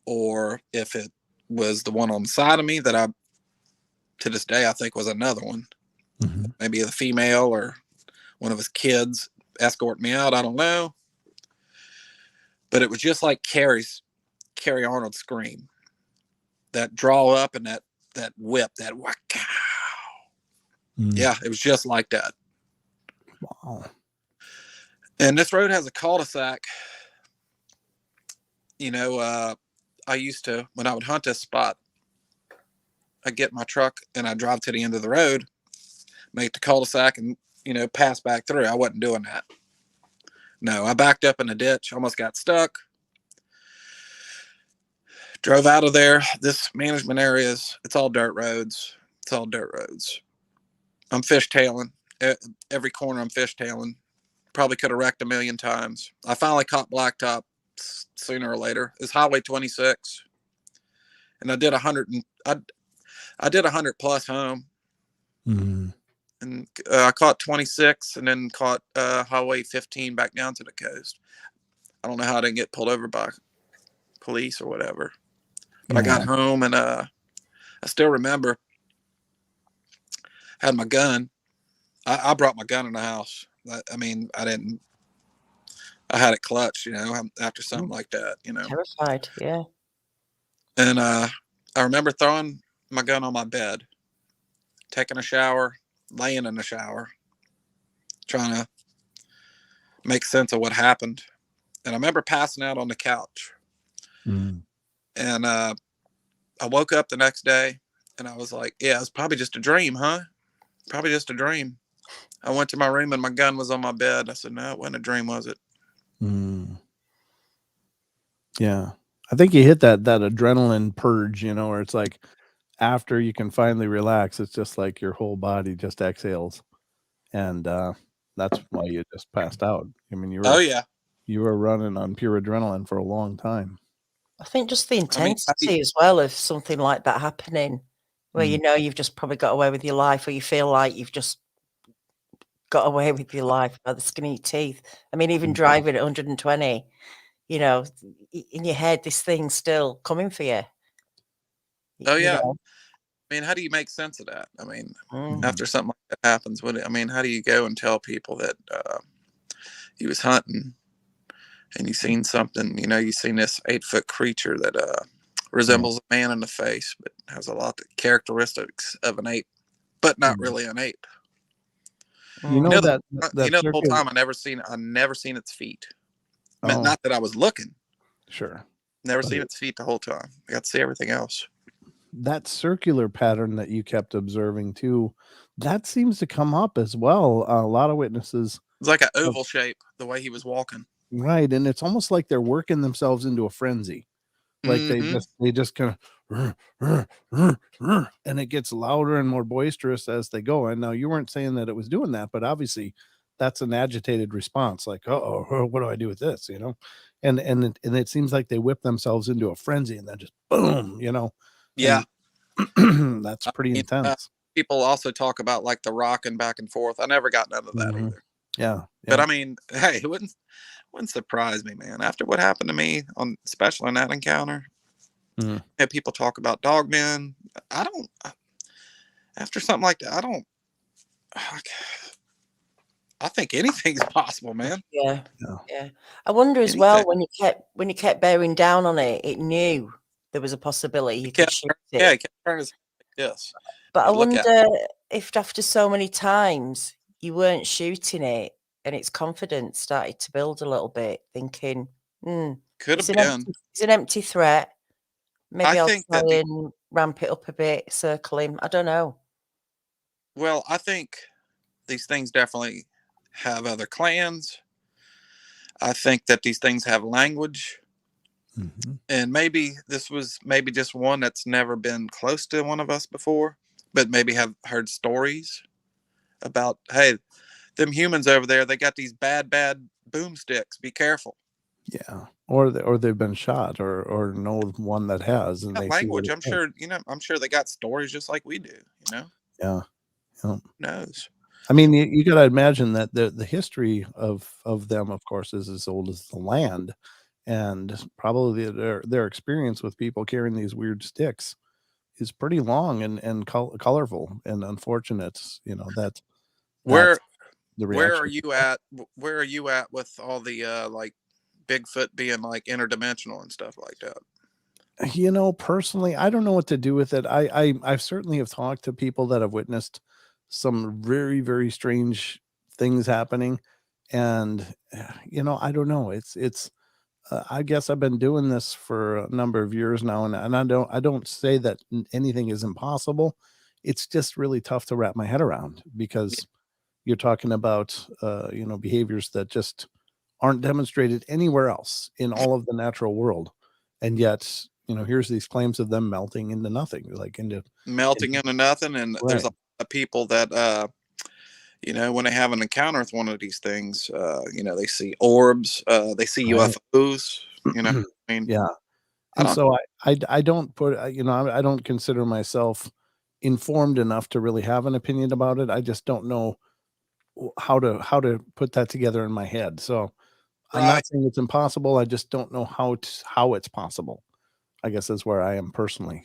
or if it was the one on the side of me that to this day, I think was another one. Mm-hmm. Maybe a female or one of his kids escort me out. I don't know. But it was just like Kerry Arnold's scream. That draw up and that whip, that whack-ow. Yeah, it was just like that. Wow. And this road has a cul-de-sac. You know, I used to, when I would hunt this spot, I'd get my truck and I'd drive to the end of the road, make the cul-de-sac and, you know, pass back through. I wasn't doing that. No, I backed up in a ditch, almost got stuck. Drove out of there. This management area it's all dirt roads. It's all dirt roads. I'm fishtailing. Every corner I'm fishtailing. Probably could have wrecked a million times. I finally caught blacktop sooner or later. It's Highway 26. And I did 100 plus home. Mm-hmm. And I caught 26 and then caught Highway 15 back down to the coast. I don't know how I didn't get pulled over by police or whatever. But I got home and I still remember had my gun. I brought my gun in the house. I mean, I had it clutched, you know, after something like that, you know. Terrified, yeah. And I remember throwing my gun on my bed, taking a shower, laying in the shower, trying to make sense of what happened. And I remember passing out on the couch. Mm. And I woke up the next day and I was like, yeah, it's probably just a dream, huh? Probably just a dream. I went to my room and my gun was on my bed. I said, no, it wasn't a dream, was it? Mm. Yeah. I think you hit that adrenaline purge, you know, where it's like after you can finally relax, it's just like your whole body just exhales. And that's why you just passed out. I mean, you were running on pure adrenaline for a long time. I think just the intensity as well of something like that happening, where you know you've just probably got away with your life, or you feel like you've just got away with your life by the skin of your teeth. I mean, even driving at 120, you know, in your head, this thing's still coming for you. Oh You yeah. know? I mean, how do you make sense of that? I mean, Mm. after something like that happens, I mean, how do you go and tell people that he was hunting and you seen something? You know, you seen this 8-foot creature that resembles a man in the face, but has a lot of characteristics of an ape, but not really an ape. You know You know, that you know, the whole circular. time I never seen its feet. Oh, Not that I was looking. sure. Never But seen its feet the whole time. I got to see everything else. that circular pattern that you kept observing too, that seems to come up as well. A lot of witnesses, It's like an oval shape the way he was walking. right? And it's almost like they're working themselves into a frenzy. Like Mm-hmm. they just kind of, and it gets louder and more boisterous as they go. And now you weren't saying that it was doing that, but obviously that's an agitated response. Like, oh, what do I do with this? You know, and it seems like they whip themselves into a frenzy and then just boom, you know, Yeah. and that's pretty mean, intense. People also talk about like the rocking back and forth. I never got none of that Mhm. either. Yeah, But yeah. I mean, hey, it wouldn't surprise me, man. After what happened to me especially on that encounter, Mhm. and people talk about dog men. I don't. After something like that, I don't. I think anything's possible, man. Yeah. Yeah. Yeah. I wonder as Anything. well when you kept bearing down on it, it knew there was a possibility you could shoot it. Yeah, he kept turning his head like this. But I He'd look at wonder if after so many times you weren't shooting it and its confidence started to build a little bit, thinking, could it's have an been. it's an empty threat. I Maybe I'll think try that and ramp it up a bit, circle him. I don't know. well, I think these things definitely have other clans. I think that these things have language. Mhm. And maybe this was maybe just one that's never been close to one of us before, but maybe have heard stories about, hey, them humans over there, they got these bad boomsticks. Be careful. Yeah, or they've been shot or know one that has, and That they see what language, it I'm does. sure, I'm sure they got stories just like we do, Yeah, yeah. Who knows? I mean, you gotta imagine that the history of them, of course, is as old as the land, and probably their experience with people carrying these weird sticks is pretty long and colorful and unfortunate, you know, that's Where the where are reaction. you at? Where are you at with all the like Bigfoot being like interdimensional and stuff like that? You know, personally, I don't know what to do with it. I've certainly have talked to people that have witnessed some very, very strange things happening, and you know, I don't know. It's I guess I've been doing this for a number of years now, and I don't say that anything is impossible. It's just really tough to wrap my head around because you're talking about you know, behaviors that just aren't demonstrated anywhere else in all of the natural world, and yet you know, here's these claims of them melting into nothing, like Melting into nothing, and there's right, a lot of people that when they have an encounter with one of these things, they see orbs, they see right. UFOs. I mean, Yeah. I And don't. so I don't put you know, I don't consider myself informed enough to really have an opinion about it. I just don't know how to put that together in my head. So I'm Right. not saying it's impossible. I just don't know how it's possible. I guess is where I am personally.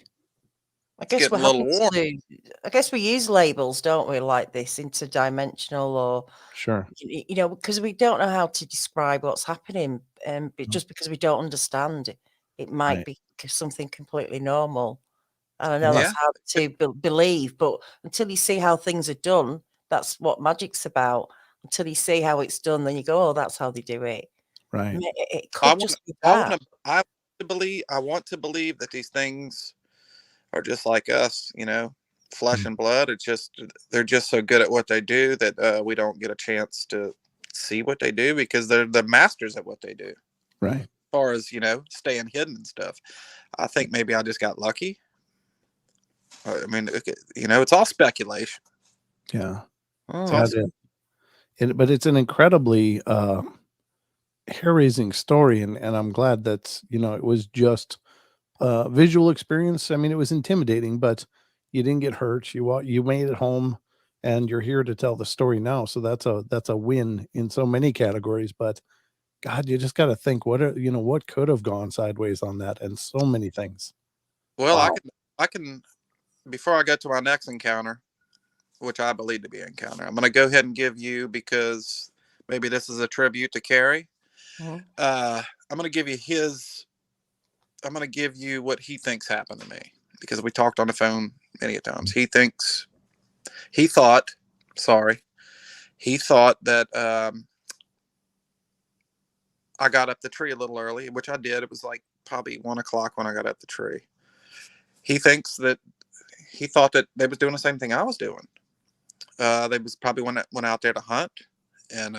I It's guess getting we're a little having warm. to. I guess we use labels, don't we, like this interdimensional, or Sure. you know, because we don't know how to describe what's happening, but just because we don't understand it, it might Right. be something completely normal. And I know Yeah. that's Yeah. hard to believe, but until you see how things are done, that's what magic's about. Until you see how it's done, then you go, "Oh, that's how they do it." Right. It I could want. just be I want that. to. I want to believe. I want to believe that these things are just like us. Flesh Mm. and blood. It's just they're just so good at what they do that we don't get a chance to see what they do because they're the masters at what they do. Right. As far as staying hidden and stuff, I think maybe I just got lucky. I mean, it's all speculation. Yeah. It's Mm. all Yeah, it is. But it's an incredibly hair-raising story, and I'm glad that, you know, it was just a visual experience. I mean, it was intimidating, but you didn't get hurt. You made it home, and you're here to tell the story now. So that's a win in so many categories. But God, you just got to think what could have gone sideways on that, and so many things. well. I Wow. can I can, before I go to my next encounter, which I believe to be an encounter, I'm going to go ahead and give you, because maybe this is a tribute to Kerry. Mhm. I'm going to give you I'm going to give you what he thinks happened to me, because we talked on the phone many times. He thought that I got up the tree a little early, which I did. It was like probably 1 o'clock when I got up the tree. He thought that they was doing the same thing I was doing. They was probably went out there to hunt, and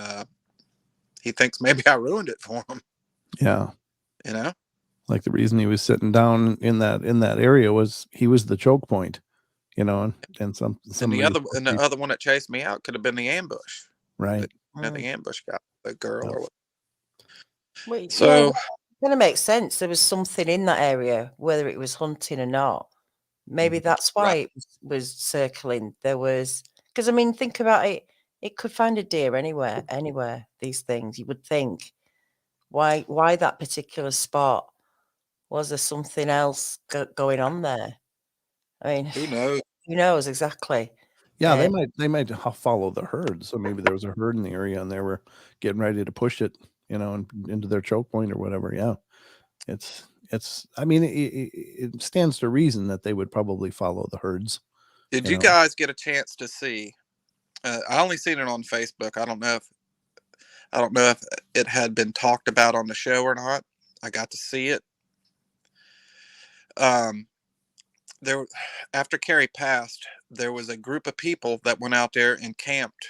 he thinks maybe I ruined it for him. Yeah. You know, Like the reason he was sitting down in that area was he was the choke point, and and somebody the other one that chased me out could have been the ambush. right. The ambush got the girl or what. Well, So kind of makes sense. There was something in that area, whether it was hunting or not. Maybe that's why right. it was circling. There was, because I mean, think about it. It could find a deer anywhere. These things, you would think. Why that particular spot? Was there something else going on there? I mean, Who knows? who knows exactly? Yeah, they might follow the herd. So maybe there was a herd in the area and they were getting ready to push it, into their choke point or whatever. Yeah, it's. I mean, it stands to reason that they would probably follow the herds. Did you guys get a chance to see? I only seen it on Facebook. I don't know if it had been talked about on the show or not. I got to see it. There, after Kerry passed, there was a group of people that went out there and camped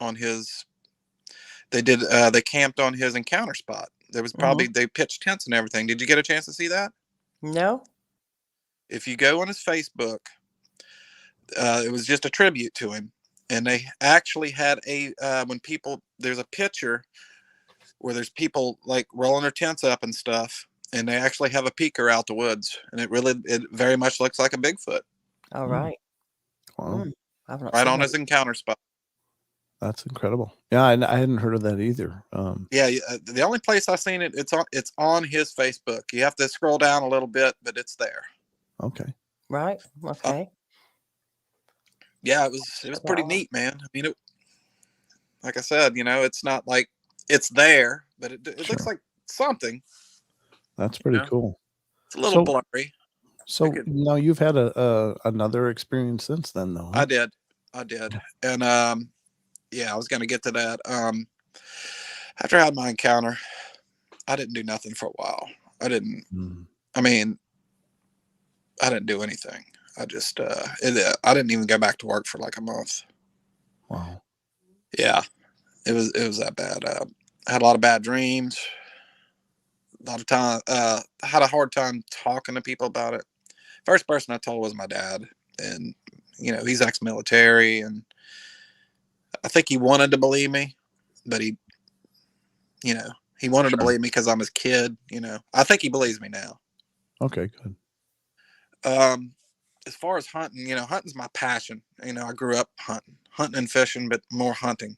on his. They camped on his encounter spot. There was probably they pitched tents and everything. Did you get a chance to see that? No. If you go on his Facebook, it was just a tribute to him, and they actually had there's a picture where there's people like rolling their tents up and stuff, and they actually have a peeker out the woods, and it very much looks like a Bigfoot. All right. Wow. I've not Right seen on that. his encounter spot. That's incredible. Yeah, I hadn't heard of that either. Yeah, the only place I've seen it, it's on his Facebook. You have to scroll down a little bit, but it's there. Okay. Right. Okay. Yeah, it was pretty neat, man. I mean, like I said, it's not like it's there, but it looks like something. That's pretty cool. It's a little blurry. So now you've had another experience since then, though. Huh? I did, and yeah, I was going to get to that. After I had my encounter, I didn't do nothing for a while. I didn't. I mean, I didn't do anything. I just I didn't even go back to work for like a month. Wow. Yeah, it was that bad. I had a lot of bad dreams. A lot of time. I had a hard time talking to people about it. First person I told was my dad, and he's ex-military, and I think he wanted to believe me, but he wanted to believe me because I'm his kid. I think he believes me now. Okay, good. As far as hunting, hunting's my passion. I grew up hunting and fishing, but more hunting.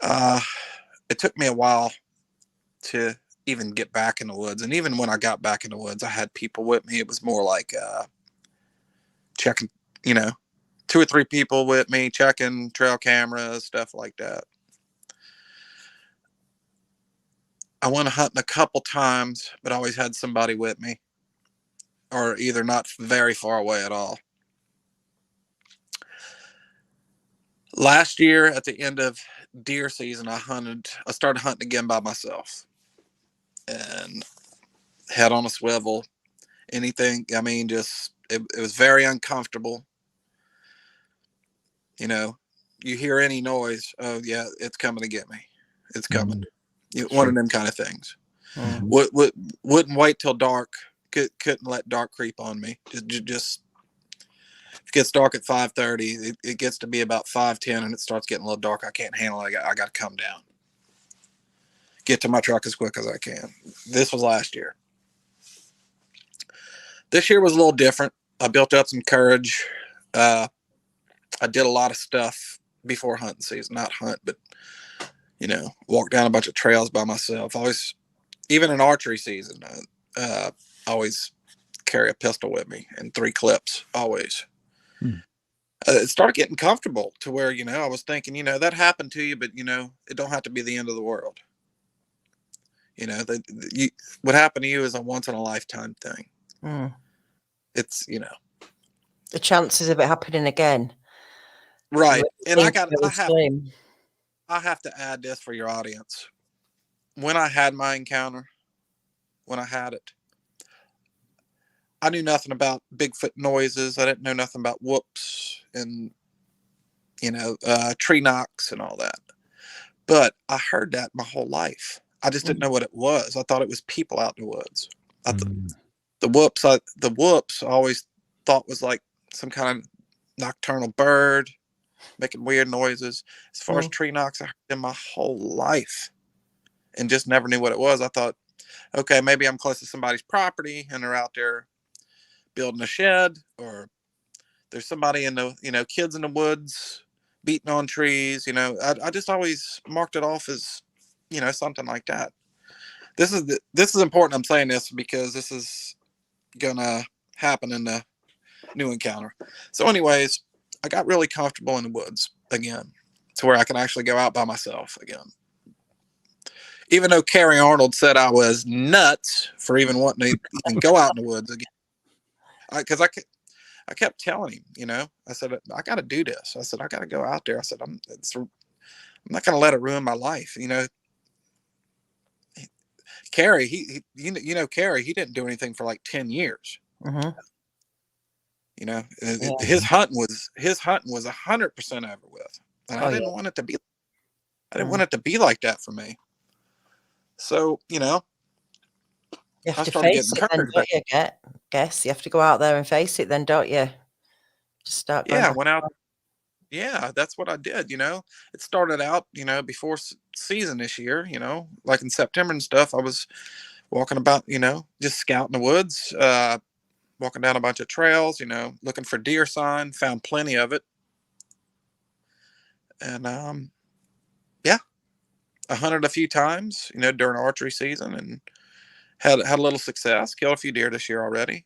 It took me a while to even get back in the woods. And even when I got back in the woods, I had people with me. It was more like checking, 2 or 3 people with me, checking trail cameras, stuff like that. I went hunting a couple times, but I always had somebody with me, or either not very far away at all. Last year, at the end of deer season, I started hunting again by myself, and head on a swivel, anything. I mean, just it was very uncomfortable. You hear any noise, oh yeah, it's coming to get me. It's coming. One of them kind of things. Wouldn't wait till dark. Couldn't let dark creep on me. Just it gets dark at 5:30. It gets to be about 5:10, and it starts getting a little dark. I can't handle it. I got to come down. Get to my truck as quick as I can. This was last year. This year was a little different. I built up some courage. I did a lot of stuff before hunting season. Not hunt, but walk down a bunch of trails by myself. Always, even in archery season, always carry a pistol with me and 3 clips always. Hmm. It started getting comfortable to where, I was thinking, that happened to you, but, it don't have to be the end of the world. What happened to you is a once in a lifetime thing. Mm. It's, The chances of it happening again. right. And I slim. have to add this for your audience. When I had my encounter, when I had it, I knew nothing about Bigfoot noises. I didn't know nothing about whoops and, tree knocks and all that. But I heard that my whole life. I just didn't know what it was. I thought it was people out in the woods. The whoops I always thought was like some kind of nocturnal bird making weird noises. As far as tree knocks, I heard them my whole life and just never knew what it was. I thought, okay, maybe I'm close to somebody's property and they're out there building a shed, or there's somebody in the, kids in the woods beating on trees. I just always marked it off as, something like that. This is important. I'm saying this because this is gonna happen in the new encounter. So anyways, I got really comfortable in the woods again to where I can actually go out by myself again. Even though Kerry Arnold said I was nuts for even wanting to even go out in the woods again. Because I kept telling him, I said, I got to do this. I said, I got to go out there. I said, I'm not going to let it ruin my life. Kerry, Kerry, he didn't do anything for like 10 years. Mm-hmm. His hunting was 100% over with. And I didn't want it to be, want it to be like that for me. So, you have to face it then, don't you? Guess you have to go out there and face it then, don't you? Just start going. Yeah, I went out. Yeah, that's what I did. It started out, before season this year, like in September and stuff. I was walking about, just scouting the woods, walking down a bunch of trails, looking for deer sign, found plenty of it. And, I hunted a few times, during archery season and had a little success, killed a few deer this year already.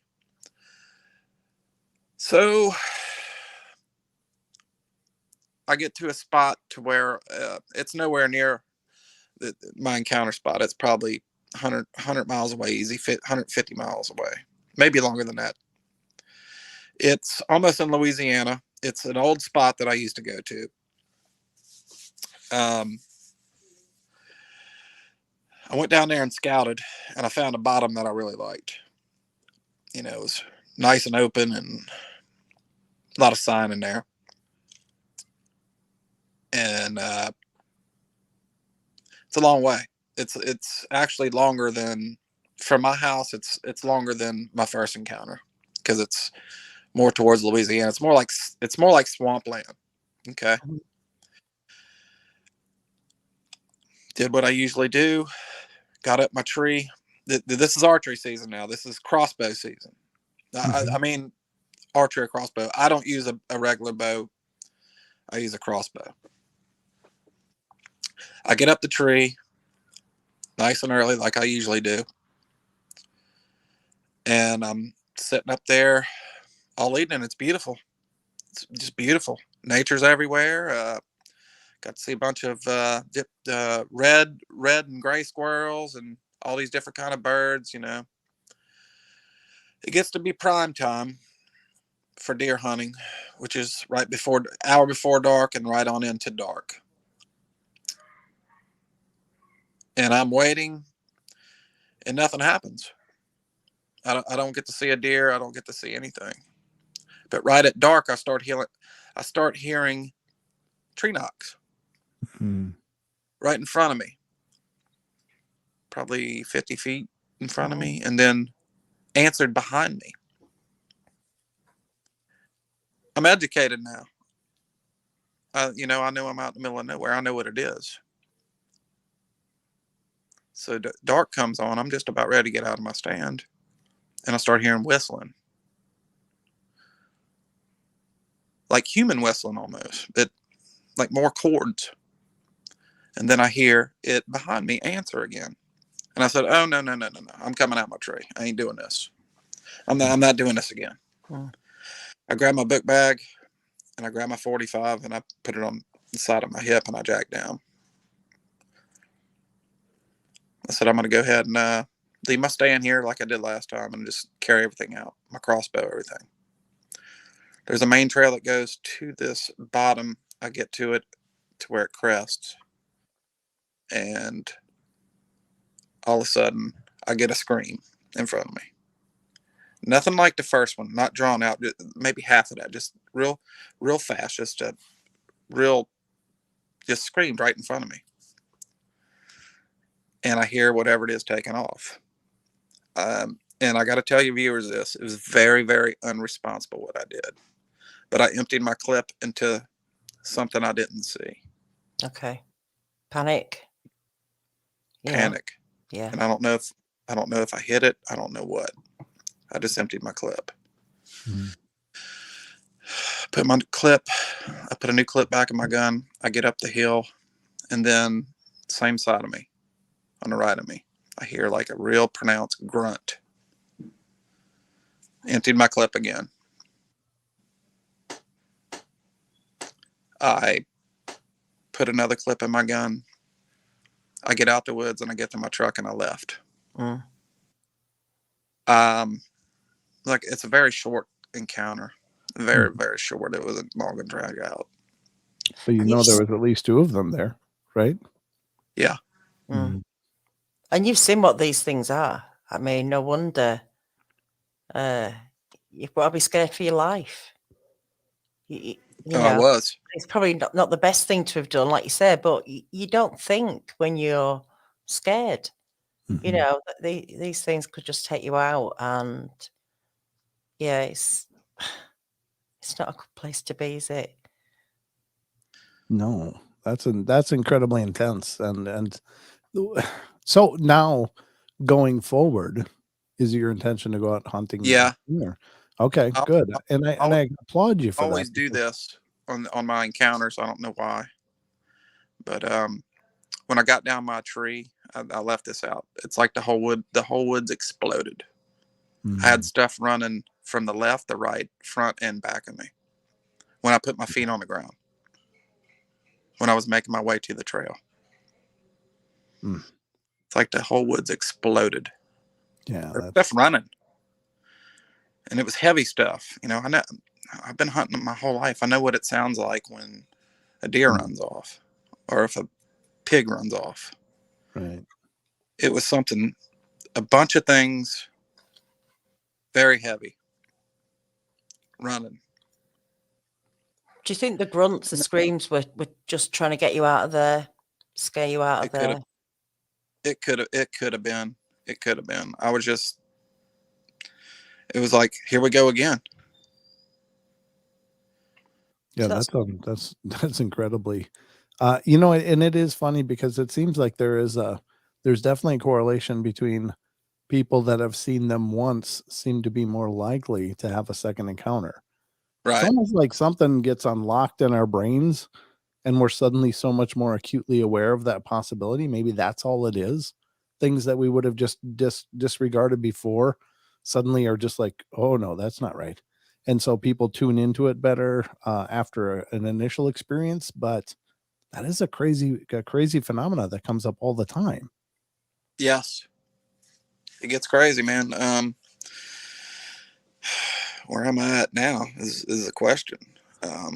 So I get to a spot to where it's nowhere near my encounter spot. It's probably 100 miles away, easy, 150 miles away, maybe longer than that. It's almost in Louisiana. It's an old spot that I used to go to. I went down there and scouted, and I found a bottom that I really liked. It was nice and open and a lot of sign in there. And it's a long way. It's actually longer than, from my house, it's longer than my first encounter because it's more towards Louisiana. It's more like swampland. Okay. Did what I usually do. Got up my tree. This is archery season now. This is crossbow season. I mean, archery or crossbow. I don't use a regular bow. I use a crossbow. I get up the tree nice and early like I usually do. And I'm sitting up there all evening. It's beautiful. It's just beautiful. Nature's everywhere. Got to see a bunch of red and gray squirrels and all these different kind of birds, It gets to be prime time for deer hunting, which is hour before dark and right on into dark. And I'm waiting and nothing happens. I don't get to see a deer. I don't get to see anything. But right at dark, I start hearing tree knocks right in front of me, probably 50 feet in front of me, and then answered behind me. I'm educated now. I know I'm out in the middle of nowhere. I know what it is. So dark comes on. I'm just about ready to get out of my stand. And I start hearing whistling. Like human whistling almost. Like more chords. And then I hear it behind me answer again. And I said, oh, no. I'm coming out my tree. I ain't doing this. I'm not doing this again. Hmm. I grabbed my book bag and I grabbed my 45 and I put it on the side of my hip and I jacked down. I said, I'm going to go ahead and leave my stand here like I did last time and just carry everything out, my crossbow, everything. There's a main trail that goes to this bottom. I get to it to where it crests. And all of a sudden, I get a scream in front of me. Nothing like the first one, not drawn out, maybe half of that, just real fast, just screamed right in front of me. And I hear whatever it is taking off. And I got to tell you, viewers, it was very, very unresponsible what I did. But I emptied my clip into something I didn't see. Okay. Panic. Panic. Yeah. And I don't know if I hit it. I don't know what. I just emptied my clip. Mm-hmm. Put I put a new clip back in my gun. I get up the hill, and then same side of me, on the right of me, I hear like a real pronounced grunt. Emptied my clip again. I put another clip in my gun. I get out the woods and I get to my truck and I left. Mm. Like it's a very short encounter. Very, very short. It wasn't long and drag out. But there was at least two of them there, right? Yeah. Mm. And you've seen what these things are. I mean, no wonder you've got to be scared for your life. You know, I was. It's probably not the best thing to have done, like you said, but you don't think when you're scared. Mm-hmm. You know, these things could just take you out, and yeah, it's not a good place to be, is it? No, that's incredibly intense, and so now going forward, is your intention to go out hunting? Yeah. Okay, good. And I applaud you for that. Always do this on my encounters. I don't know why, but when I got down my tree, I left this out. It's like the whole woods exploded. Mm-hmm. I had stuff running from the left, the right, front, and back of me when I put my feet on the ground. When I was making my way to the trail, It's like the whole woods exploded. Yeah, there's stuff running, and it was heavy stuff. You know, I know I've been hunting my whole life. I know what it sounds like when a deer runs off, or if a pig runs off. Right. It was something, a bunch of things, very heavy, running. Do you think the grunts, the screams were just trying to get you out of there, scare you out of there? It could have been. It could have been. I was just, it was like, here we go again. Yeah, that's incredibly, you know, and it is funny because it seems like there's definitely a correlation between people that have seen them once seem to be more likely to have a second encounter. Right. It's almost like something gets unlocked in our brains and we're suddenly so much more acutely aware of that possibility. Maybe that's all it is. Things that we would have just disregarded before suddenly are just like, oh no, that's not right. And so people tune into it better after an initial experience. But that is a crazy phenomena that comes up all the time. Yes. It gets crazy, man. Where am I at now is the question.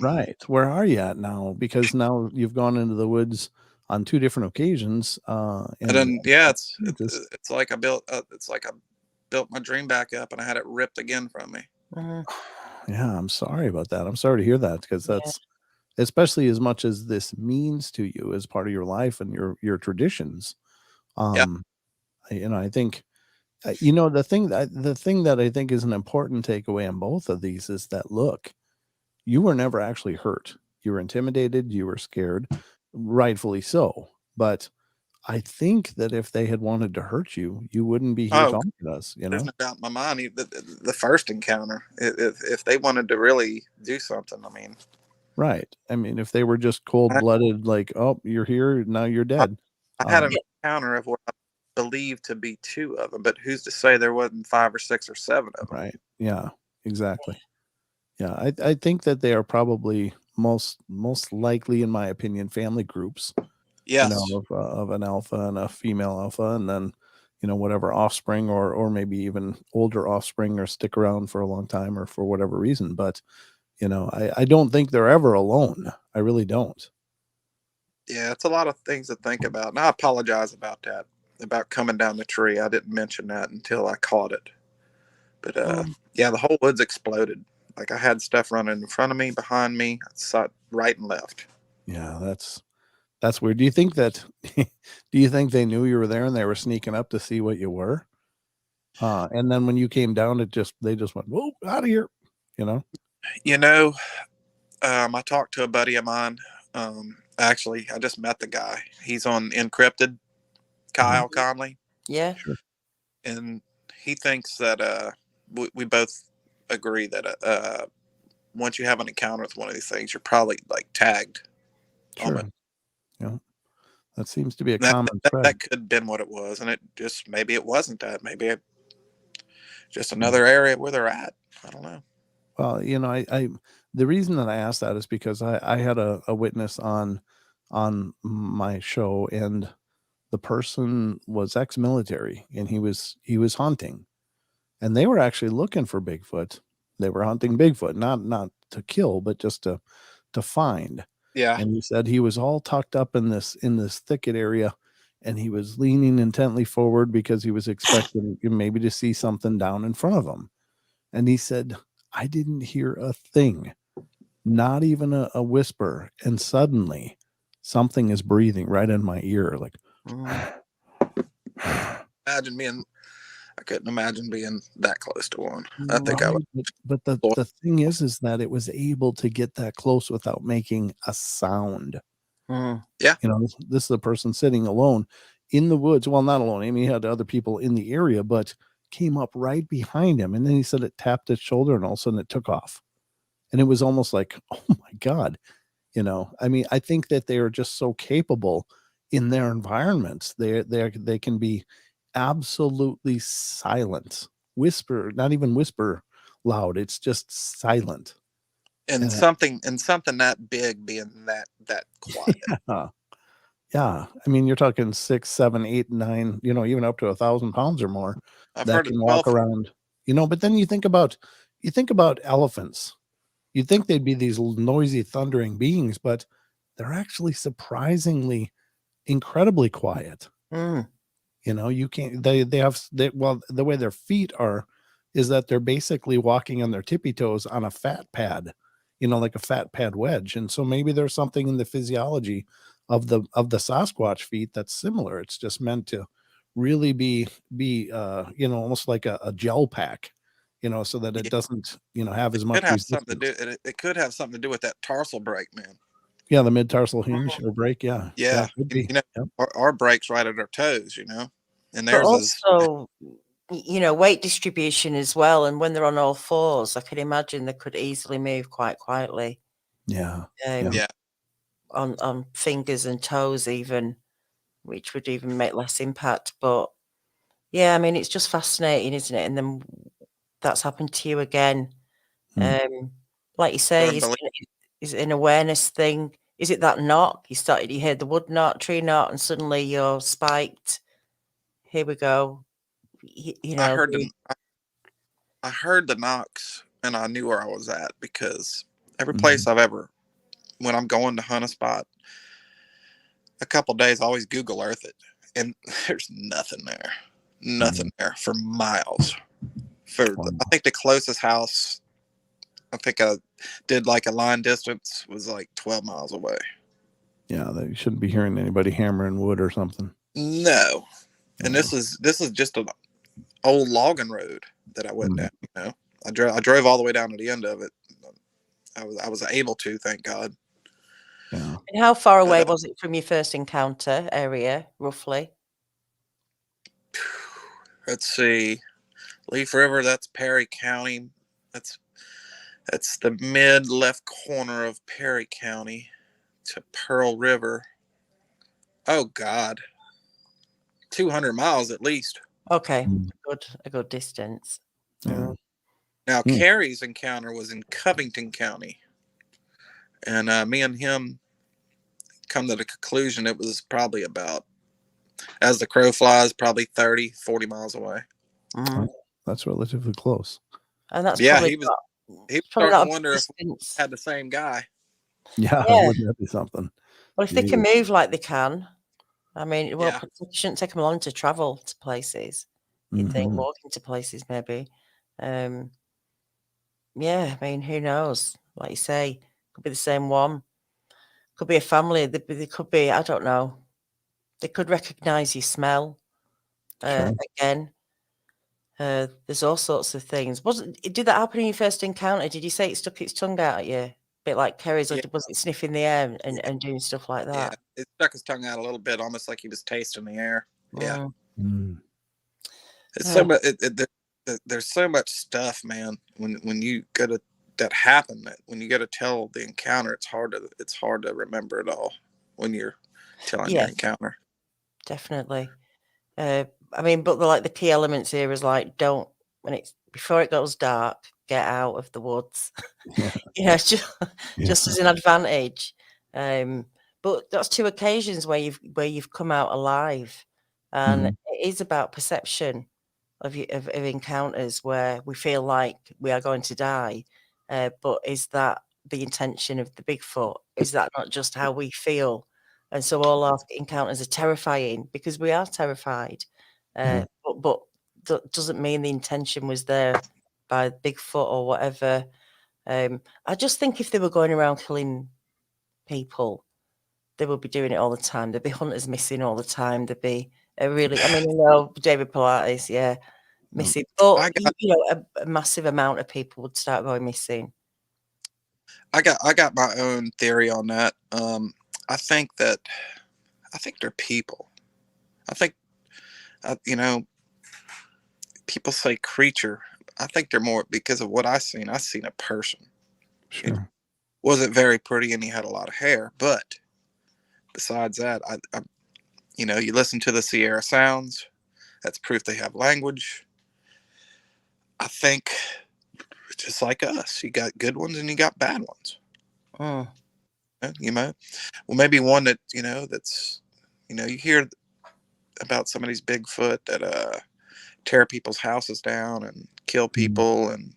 Right. Where are you at now? Because now you've gone into the woods on 2 different occasions. And then, yeah, it's like I built my dream back up and I had it ripped again from me. Yeah, I'm sorry about that. I'm sorry to hear that, because that's, especially as much as this means to you as part of your life and your traditions. You know, I think, you know, the thing that I think is an important takeaway on both of these is that, look, you were never actually hurt. You were intimidated. You were scared, rightfully so. But I think that if they had wanted to hurt you, you wouldn't be here talking to us. You know, there's no doubt in my mind. The first encounter, if they wanted to really do something, I mean, right? I mean, if they were just cold blooded, like, oh, you're here now, you're dead. I had an encounter of where I believed to be 2 of them, but who's to say there wasn't 5 or 6 or 7 of them? Right. Yeah, exactly. Yeah, I think that they are probably most likely, in my opinion, family groups, Yes. of an alpha and a female alpha, and then, whatever offspring or maybe even older offspring or stick around for a long time or for whatever reason. But, I don't think they're ever alone. I really don't. Yeah, it's a lot of things to think about. And I apologize about that, about coming down the tree. I didn't mention that until I caught it. But Mm. yeah, the whole woods exploded. Like I had stuff running in front of me, behind me, right and left. Yeah, that's weird. Do you think that do you think they knew you were there and they were sneaking up to see what you were? And then when you came down, they just went, "Whoa, out of here," you know? You know, I talked to a buddy of mine. Actually, I just met the guy. He's on Encrypted, Mhm. Kyle Conley, Yeah. Sure. and he thinks that we both agree that once you have an encounter with one of these things, you're probably like tagged on Sure. it. Yeah. That seems to be a That, common that thread. that could have been what it was, and it just maybe it wasn't that. Maybe just Yeah. another area where they're at. I don't know. Well, I the reason that I asked that is because I had a witness on my show, and the person was ex-military, and he was hunting, and they were actually looking for Bigfoot. They were hunting Bigfoot, not to kill, but just to find. Yeah, And he said he was all tucked up in this thicket area, and he was leaning intently forward because he was expecting maybe to see something down in front of him. And he said, I didn't hear a thing, not even a whisper. And suddenly something is breathing right in my ear, like, imagine being. I couldn't imagine being that close to one. I think I right. But the thing is that it was able to get that close without making a sound. Mm. Yeah, This is a person sitting alone in the woods. Well, not alone. I mean, he had other people in the area, but came up right behind him. And then he said it tapped his shoulder, and all of a sudden it took off. And it was almost like, oh my God. I mean, I think that they are just so capable in their environments. They can be absolutely silent, whisper, not even whisper loud. It's just silent. and And something that big being that quiet. yeah, yeah. I mean, you're talking 6, 7, 8, 9, even up to 1,000 pounds or more I've that heard of can walk 12. around, but then you think about elephants. You'd think they'd be these noisy, thundering beings, but they're actually surprisingly incredibly quiet. Mm. You can't, well, the way their feet are is that they're basically walking on their tippy toes on a fat pad, like a fat pad wedge. And so maybe there's something in the physiology of the Sasquatch feet that's similar. It's just meant to really be almost like a gel pack, so that it Yeah, doesn't, have as could much have something to resistance. do. It could have something to do with that tarsal break, man. Yeah, the mid-tarsal hinge or break. Yeah. Yeah, Yeah, it could be. Yep. our breaks right at our toes, and But theirs is. also, weight distribution as well. And when they're on all fours, I can imagine they could easily move quite quietly Yeah. Yeah. Yeah, on fingers and toes, even, which would even make less impact. But yeah, I mean, it's just fascinating, isn't it? And then that's happened to you again. Hmm. Like you say, unbelievable. is it an awareness thing? Is it that knock? You heard the wood knock, tree knock, and suddenly you're spiked. Here we go. You I know, heard the I heard the knocks, and I knew where I was at because every Mhm. place when I'm going to hunt a spot, a couple days I always Google Earth it, and there's nothing there, Mhm. nothing there for miles. Wow. I think the closest house I think I did like a line distance was like 12 miles away. Yeah, you shouldn't be hearing anybody hammering wood or something. No, and Yeah. this is just an old logging road that I went Mhm. down. I drove all the way down to the end of it. I was able to, thank God. Yeah. and how far But away was it from your first encounter area, roughly? let's see, Leaf River. That's Perry County. That's that's the mid left corner of Perry County to Pearl River. Oh God, 200 miles at least. Okay, Mm. a good distance. Yeah. Now, Hmm. KERRY's encounter was in Covington County. And me and him come to the conclusion it was probably about, as the crow flies, probably 30, 40 miles away. Mm. That's relatively close. And that's Yeah, probably he was probably starting not to a wonder if we distance. had the same guy. Yeah, Yeah. wouldn't that be something? Well, if they can move like they can, I mean, well, Yeah. it shouldn't take them long to travel to places. You'd think Mhm. walking to places maybe. Yeah, I mean, who knows? Like you say, could be the same one. Could be a family. They could be, I don't know. They could recognize your smell Sure. again. There's all sorts of things. Did that happen in your first encounter? Did you say it stuck its tongue out at you? A bit like Kerry's, or Yeah. was it sniffing the air and, Yeah. and doing stuff like Yeah. that? It stuck his tongue out a little bit, almost like he was tasting the air. Yeah. Mm. Mm. It's so much. There's so much stuff, man. When you go to that happen, that when you go to tell the encounter, it's hard to remember it all when you're telling your Yeah, encounter. definitely. I mean, but the key elements here is like, before it goes dark, get out of the woods. Yeah. You know, just as an advantage. But that's two occasions where you've come out alive, and Mhm. it is about perception of encounters where we feel like we are going to die. But is that the intention of the Bigfoot? Is that not just how we feel? And so all our encounters are terrifying because we are terrified. Yeah. But that doesn't mean the intention was there by Bigfoot or whatever. I just think if they were going around killing people, they would be doing it all the time. There'd be hunters missing all the time. There'd be I mean, I know David Pilates, yeah, missing, but I got a massive amount of people would start going missing. I got my own theory on that. I think they're people. I think people say creature. I think they're more, because of what I seen. I seen a person. It Sure. wasn't very pretty, and he had a lot of hair. But besides that, you listen to the Sierra Sounds. That's proof they have language. I think just like us, you got good ones and you got bad ones. Mm. Well, maybe one that that's you hear about some of these Bigfoot that tear people's houses down and kill people, and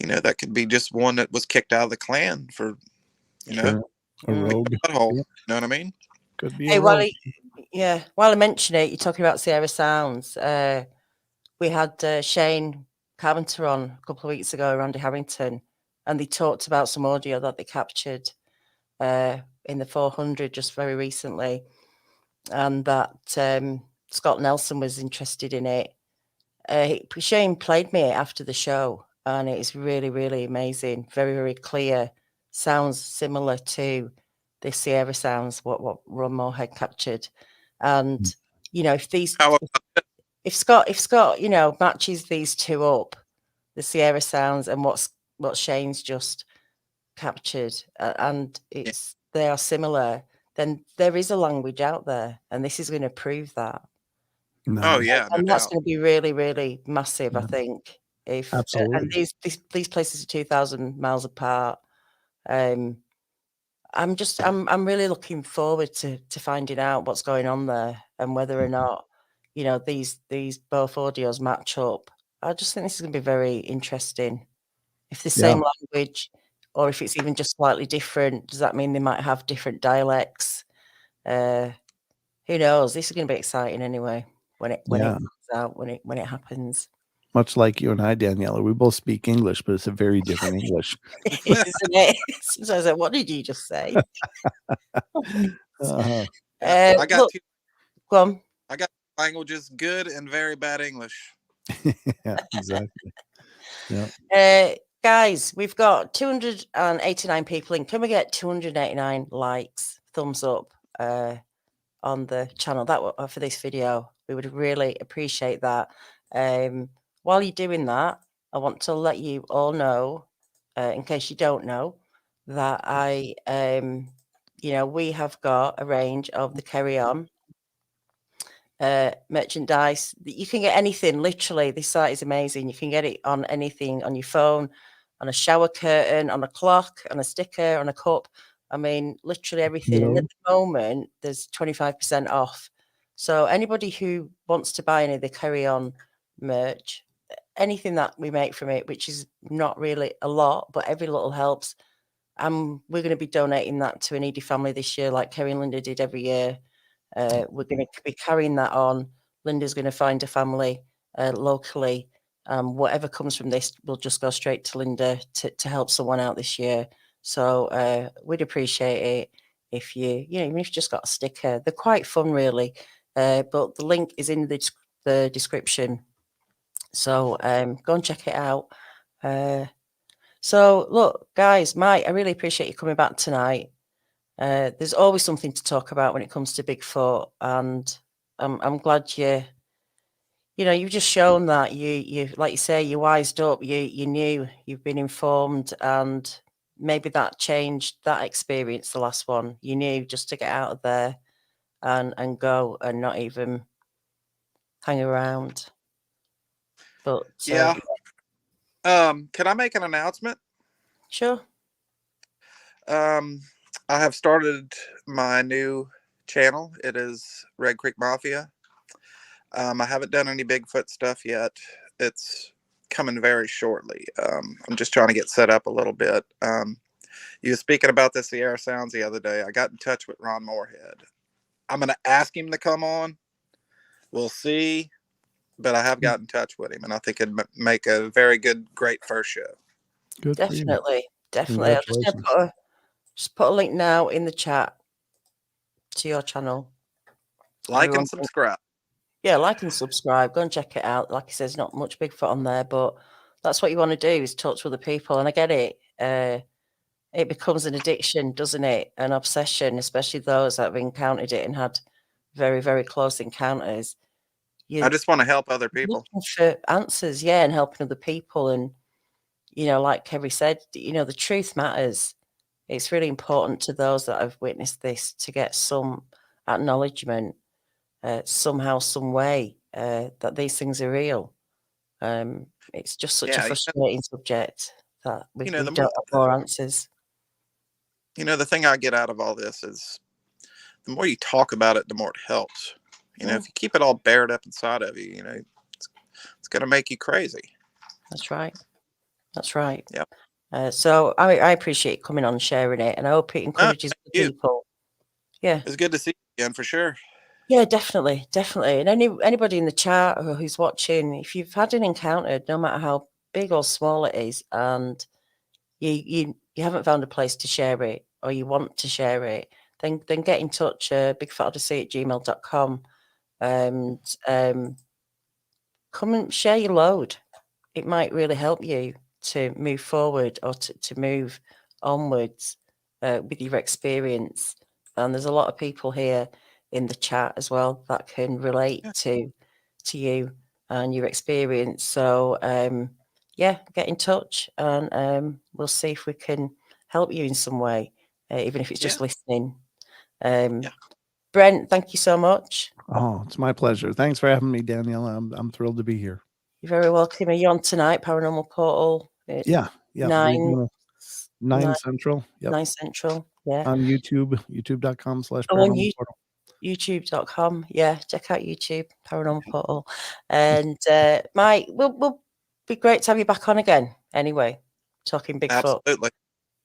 that could be just one that was kicked out of the clan for Sure. A rogue. butthole. Yeah. You know what I mean? Could be Hey, a rogue. while I mention it, you're talking about Sierra Sounds. We had Shane Carpenter on a couple of weeks ago, Randy Harrington, and they talked about some audio that they captured in the 400 just very recently, and that Scott Nelson was interested in it. Shane played me it after the show, and it is really, really amazing. Very, very clear. Sounds similar to the Sierra Sounds, what Ron Moorhead captured. And if Scott matches these two up, the Sierra Sounds and what Shane's just captured, and they are similar, then there is a language out there, and this is going to prove that. Oh Nice. yeah, no And that's doubt. going to be really, really massive, I Yeah. think. And Absolutely. these places are 2,000 miles apart. I'm really looking forward to finding out what's going on there and whether or not these both audios match up. I just think this is going to be very interesting. If the same language, or if it's even just slightly different, does that mean they might have different dialects? Who knows? This is going to be exciting anyway when it comes out, when it happens. Much like you and I, Daniela, we both speak English, but it's a very different English. Isn't it? So I was like, what did you just say? I got Look, go on. I got languages: good and very bad English. Yeah, exactly. Yeah. Guys, we've got 289 people in. Can we get 289 likes, thumbs up on the channel for this video? We would really appreciate that. While you're doing that, I want to let you all know, in case you don't know, that we have got a range of the Kerry on. merchandise. You can get anything. Literally, this site is amazing. You can get it on anything, on your phone, on a shower curtain, on a clock, on a sticker, on a cup. I mean, literally everything. And at the moment, there's 25% off. So anybody who wants to buy any of the Carry On merch, anything that we make from it, which is not really a lot, but every little helps. We're going to be donating that to a needy family this year, like Kerry and Linda did every year. We're going to be carrying that on. Linda's going to find a family locally. Whatever comes from this will just go straight to Linda to help someone out this year. So we'd appreciate it if you even if you just got a sticker. They're quite fun, really. But the link is in the description. So go and check it out. So look, guys, Mike, I really appreciate you coming back tonight. There's always something to talk about when it comes to Bigfoot, and I'm glad you've just shown that you like you say, you wised up, you knew, you've been informed, and maybe that changed that experience, the last one. You knew just to get out of there and go and not even hang around. But Yeah. Can I make an announcement? Sure. I have started my new channel. It is Red Creek Mafia. I haven't done any Bigfoot stuff yet. It's coming very shortly. I'm just trying to get set up a little bit. You were speaking about the Sierra Sounds the other day. I got in touch with Ron Moorhead. I'm going to ask him to come on. We'll see. But I have got in touch with him, and I think it'd make a very great first show. Good. Definitely. Definitely. I'll just put a link now in the chat to your channel. Like and subscribe. Yeah, like and subscribe. Go and check it out. Like I said, there's not much Bigfoot on there, but that's what you want to do, is talk to other people. And I get it. It becomes an addiction, doesn't it? An obsession, especially those that have encountered it and had very, very close encounters. I just want to help other people. Looking for answers, yeah, and helping other people. And, like Kerry said, the truth matters. It's really important to those that have witnessed this to get some acknowledgement somehow, some way, that these things are real. It's just such a frustrating subject that we don't have more answers. The thing I get out of all this is the more you talk about it, the more it helps. If you keep it all bared up inside of you, it's going to make you crazy. That's right. Yep. So I appreciate you coming on and sharing it, and I hope it encourages people. Yeah. It's good to see you again, for sure. Yeah, definitely. And anybody in the chat or who's watching, if you've had an encounter, no matter how big or small it is, and you haven't found a place to share it, or you want to share it, then get in touch, bigfootodyssey@gmail.com, and come and share your load. It might really help you to move forward, or to move onwards with your experience. And there's a lot of people here in the chat as well that can relate to you and your experience. So get in touch, and we'll see if we can help you in some way, even if it's just listening. Brent, thank you so much. Oh, it's my pleasure. Thanks for having me, Daniela. I'm thrilled to be here. You're very welcome. Are you on tonight, Paranormal Portal? Yeah. 9 Central. Yep. 9 Central. Yeah. On YouTube, youtube.com/paranormal portal. YouTube.com. Yeah, check out YouTube, Paranormal Portal. And Mike, we'll be great to have you back on again. Anyway, talking Bigfoot. Absolutely.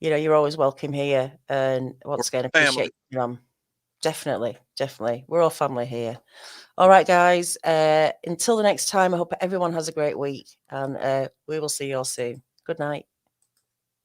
You're always welcome here. And once again, appreciate you. Definitely. We're all family here. All right, guys. Until the next time, I hope everyone has a great week, and we will see you all soon. Good night.